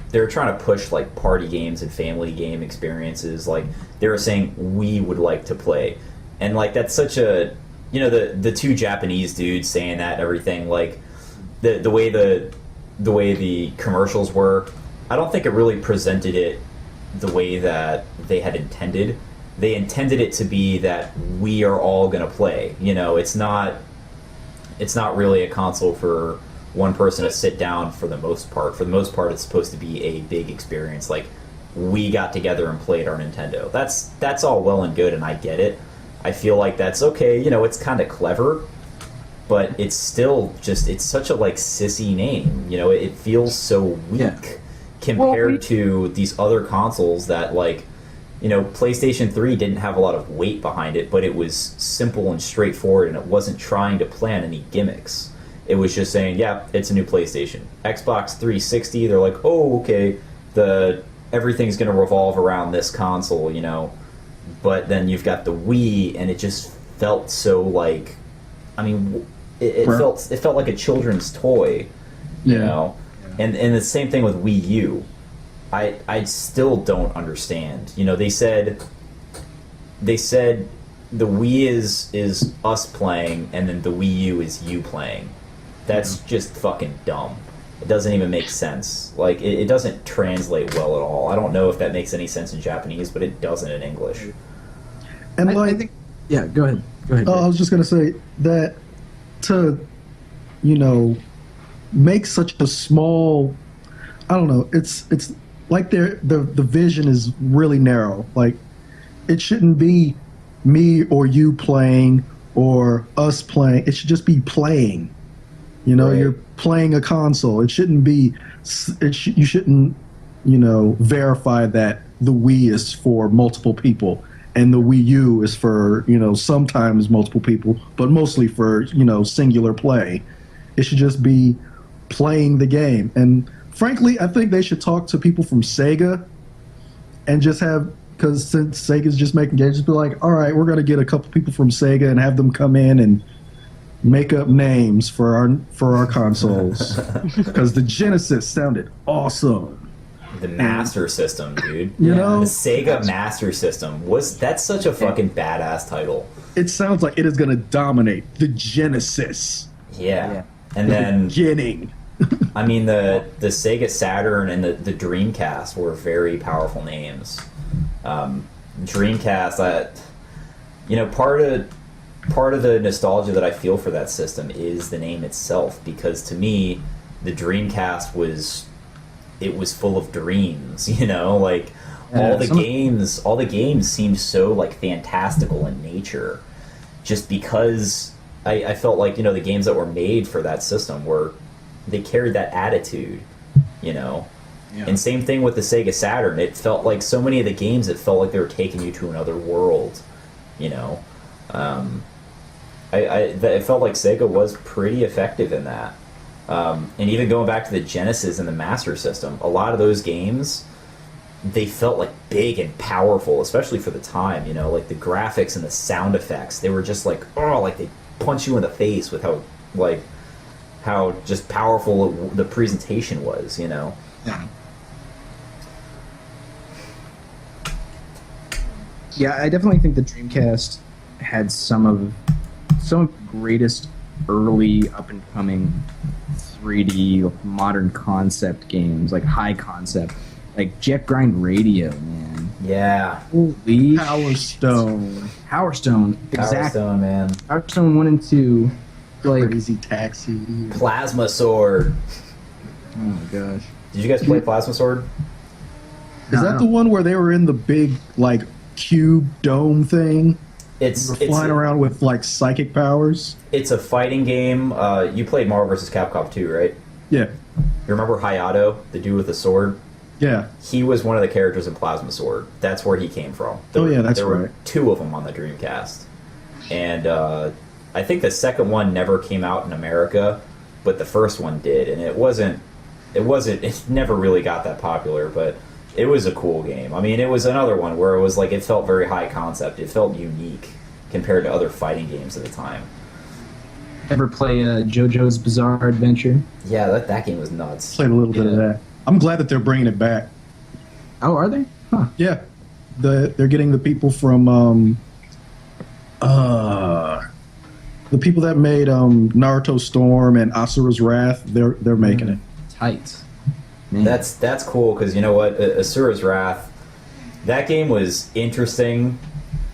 push like party games and family game experiences. Like they were saying we would like to play, and like that's such a the two Japanese dudes saying that and everything, like the way the commercials were, I don't think it really presented it the way that they had intended. they intended it to be that we are all going to play. You know, it's not really a console for one person to sit down for the most part. For the most part, it's supposed to be a big experience. Like, we got together and played our Nintendo. That's all well and good, and I get it. I feel like that's okay. You know, it's kind of clever, but it's still just, it's such a, like, sissy name. You know, it feels so weak Yeah. compared to these other consoles that, like, you know, PlayStation 3 didn't have a lot of weight behind it, but it was simple and straightforward, and it wasn't trying to plan any gimmicks. It was just saying, yeah, it's a new PlayStation. Xbox 360, they're like, oh, okay, everything's going to revolve around this console, you know. But then you've got the Wii, and it just felt so like, I mean, it felt like a children's toy, you know. And the same thing with Wii U. I still don't understand. You know, they said the Wii is us playing, and then the Wii U is you playing. That's just fucking dumb. It doesn't even make sense. Like, it doesn't translate well at all. I don't know if that makes any sense in Japanese, but it doesn't in English. And I think, yeah, go ahead. Go ahead. I was just gonna say that to, you know, make such a small, I don't know, it's like the vision is really narrow. Like, it shouldn't be me or you playing or us playing. It should just be playing. You know, Right. you're playing a console. It shouldn't be. You shouldn't, you know, verify that the Wii is for multiple people and the Wii U is for, you know, sometimes multiple people, but mostly for, you know, singular play. It should just be playing the game. And frankly, I think they should talk to people from Sega and just have, because since Sega's just making games, just be like, all right, we're going to get a couple people from Sega and have them come in and make up names for our consoles. Because the Genesis sounded awesome. The Master System, dude. You know? The Sega Master System. That's such a fucking badass title. It sounds like it is going to dominate the Genesis. Yeah. And then, Beginning. I mean, the Sega Saturn and the Dreamcast were very powerful names. Dreamcast, you know, part of the nostalgia that I feel for that system is the name itself, because to me, the Dreamcast was full of dreams, you know, like all the games seemed so like fantastical in nature, just because I felt like, you know, the games that were made for that system they carried that attitude, you know. Yeah. And same thing with the Sega Saturn. It felt like so many of the games, it felt like they were taking you to another world, you know. It felt like Sega was pretty effective in that. And even going back to the Genesis and the Master System, a lot of those games, they felt like big and powerful, especially for the time, you know, like the graphics and the sound effects. They were just like, oh, like they punch you in the face with how just powerful the presentation was, you know. Yeah, I definitely think the Dreamcast had some of the greatest early up and coming 3D modern concept games, like high concept, like Jet Grind Radio, man. Yeah. Holy Power Stone. Power Stone, Power exactly. Stone, man. Power Stone 1 and 2, like, Crazy Taxi. Plasma Sword. oh my gosh. Did you guys play Plasma Sword? Is that the one where they were in the big, like, cube dome thing? It's Flying around with, like, psychic powers? It's a fighting game. You played Marvel vs. Capcom 2, right? Yeah. You remember Hayato, the dude with the sword? Yeah. He was one of the characters in Plasma Sword. That's where he came from. Oh, yeah, that's there were right. 2 of them on the Dreamcast. And I think the second one never came out in America, but the first one did. And it never really got that popular, but it was a cool game. I mean, it was another one where it was like, it felt very high concept. It felt unique compared to other fighting games at the time. Ever play JoJo's Bizarre Adventure? Yeah, that game was nuts. Played a little bit of that. I'm glad that they're bringing it back. Oh, are they? Huh. Yeah. They're getting the people from, the people that made Naruto Storm and Asura's Wrath, they're making it. Tight. Man. That's cool, because you know what, Asura's Wrath, that game was interesting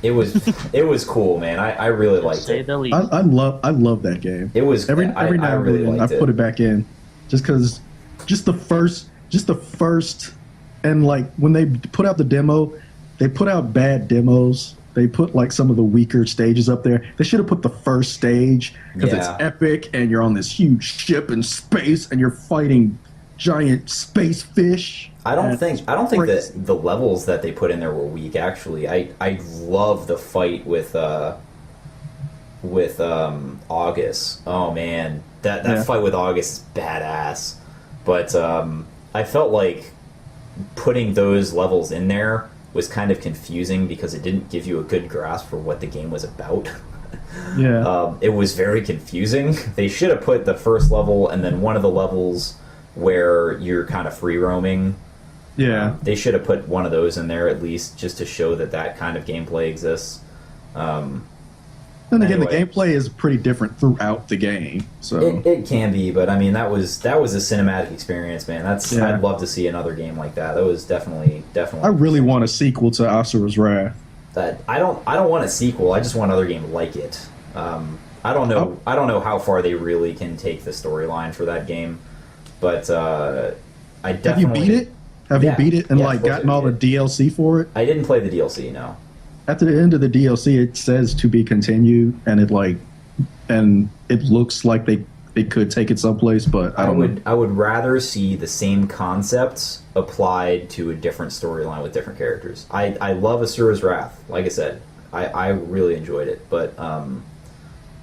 it was cool, man. I really To liked say it. the least. I love that game. It was every I now and really then I liked put it. it back in, just because, just the first, and like when they put out the demo, they put out bad demos. They put like some of the weaker stages up there. They should have put the first stage because it's Yeah. epic and you're on this huge ship in space and you're fighting giant space fish. I don't And think it's that crazy. the levels that they put in there were weak. Actually, I love the fight with August. Oh man, that Yeah. fight with August is badass. But I felt like putting those levels in there was kind of confusing because it didn't give you a good grasp for what the game was about. Yeah. It was very confusing. They should have put the first level and then one of the levels where you're kind of free roaming. Yeah. They should have put one of those in there at least, just to show that that kind of gameplay exists. Then again, anyway. the gameplay is pretty different throughout the game. So It can be, but I mean that was a cinematic experience, man. Yeah. I'd love to see another game like that. That was definitely. I really want a sequel to Asura's Wrath. that. I don't want a sequel. I just want another game like it. I don't know. I don't know how far they really can take the storyline for that game, but I Have definitely you beat it? Have Yeah. you beat it and Yeah, like of course gotten I all the did. DLC for it? I didn't play the DLC. No. At the end of the DLC, it says to be continued, and it looks like it could take it someplace, but I don't know. I would rather see the same concepts applied to a different storyline with different characters. I love Asura's Wrath. Like I said, I really enjoyed it, but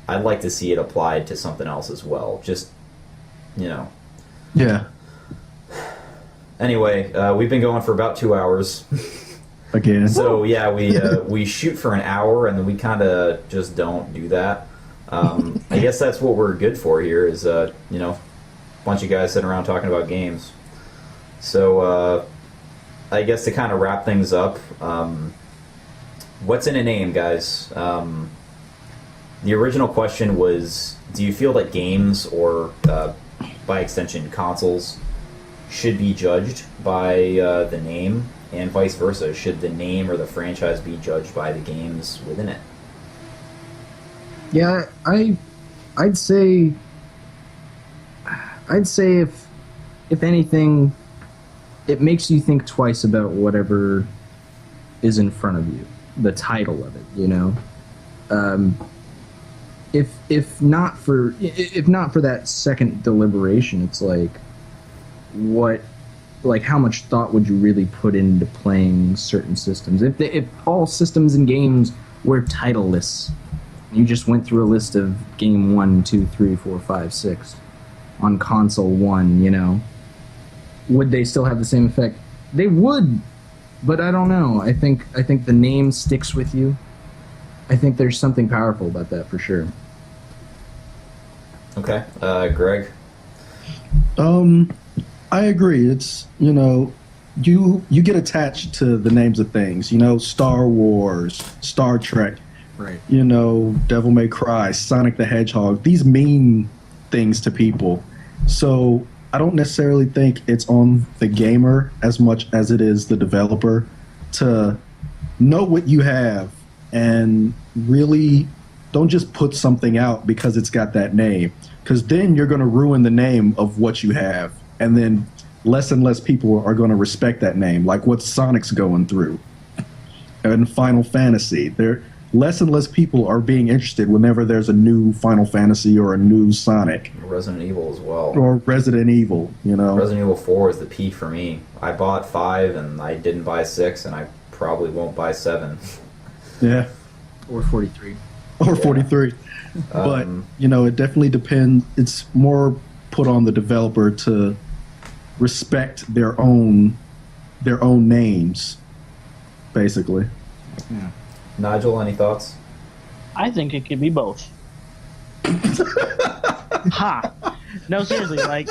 I'd like to see it applied to something else as well. Just, you know. Yeah. Anyway, we've been going for about 2 hours. Again. So yeah, we shoot for an hour and then we kind of just don't do that. I guess that's what we're good for here is a bunch of guys sitting around talking about games. So I guess to kind of wrap things up, what's in a name, guys? The original question was, do you feel that games or by extension consoles should be judged by the name? And vice versa, should the name or the franchise be judged by the games within it? Yeah, I'd say if anything, it makes you think twice about whatever is in front of you, the title of it. You know, if not for that second deliberation, it's like how much thought would you really put into playing certain systems? If all systems and games were titleless, you just went through a list of game 1, 2, 3, 4, 5, 6 on console 1, you know, would they still have the same effect? They would, but I don't know. I think the name sticks with you. I think there's something powerful about that for sure. Okay, Greg? I agree. It's, you get attached to the names of things, Star Wars, Star Trek, Right. Devil May Cry, Sonic the Hedgehog. These mean things to people. So I don't necessarily think it's on the gamer as much as it is the developer to know what you have and really don't just put something out because it's got that name. Because then you're going to ruin the name of what you have. And then less and less people are going to respect that name, like what Sonic's going through. And Final Fantasy, less and less people are being interested whenever there's a new Final Fantasy or a new Sonic Resident Evil as well. or Resident Evil, Resident Evil 4 is the peak for me. I bought 5 and I didn't buy 6 and I probably won't buy 7. Yeah, Or 43. or Yeah. 43. But, it definitely depends. It's more put on the developer to respect their own names, basically. Yeah. Nigel, any thoughts? I think it could be both. Ha! No, seriously, like,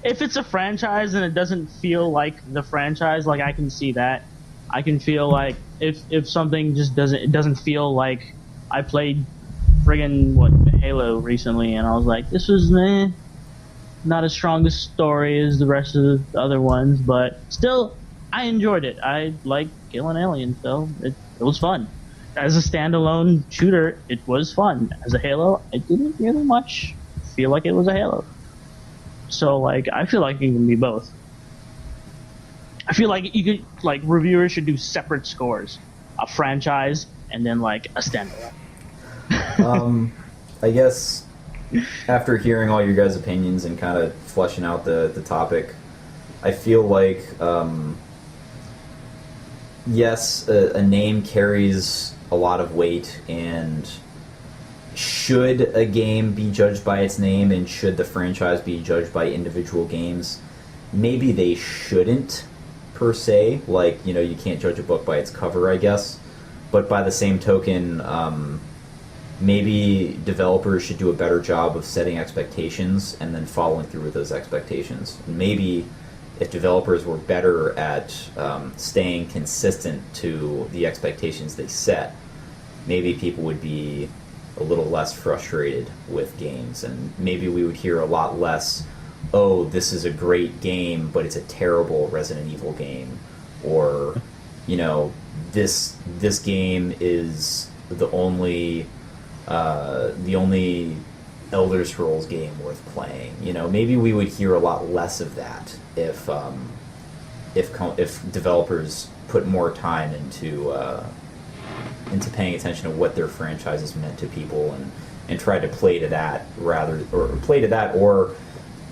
if it's a franchise and it doesn't feel like the franchise, like, I can see that. I can feel like if something just doesn't feel like I played friggin' Halo recently and I was like, this was not as strong a story as the rest of the other ones, but still, I enjoyed it. I like killing aliens, so it was fun. as a standalone shooter, it was fun. As a Halo, I didn't really much feel like it was a Halo. So like, I feel like it can be both. I feel like you could like reviewers should do separate scores, a franchise and then like a standalone. I guess after hearing all your guys' opinions and kind of fleshing out the topic, I feel like yes, a name carries a lot of weight, and should a game be judged by its name, and should the franchise be judged by individual games? Maybe they shouldn't, per se. Like, you know, you can't judge a book by its cover, I guess. But by the same token, maybe developers should do a better job of setting expectations and then following through with those expectations. Maybe if developers were better at staying consistent to the expectations they set, maybe people would be a little less frustrated with games, and maybe we would hear a lot less, oh, this is a great game, but it's a terrible Resident Evil game, or, you know, this game is the only Elder Scrolls game worth playing. You know, maybe we would hear a lot less of that if developers put more time into paying attention to what their franchises meant to people, and try to play to that or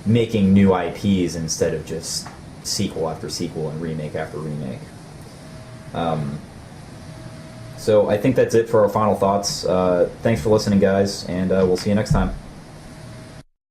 making new IPs instead of just sequel after sequel and remake after remake. So I think that's it for our final thoughts. Thanks for listening, guys, and we'll see you next time.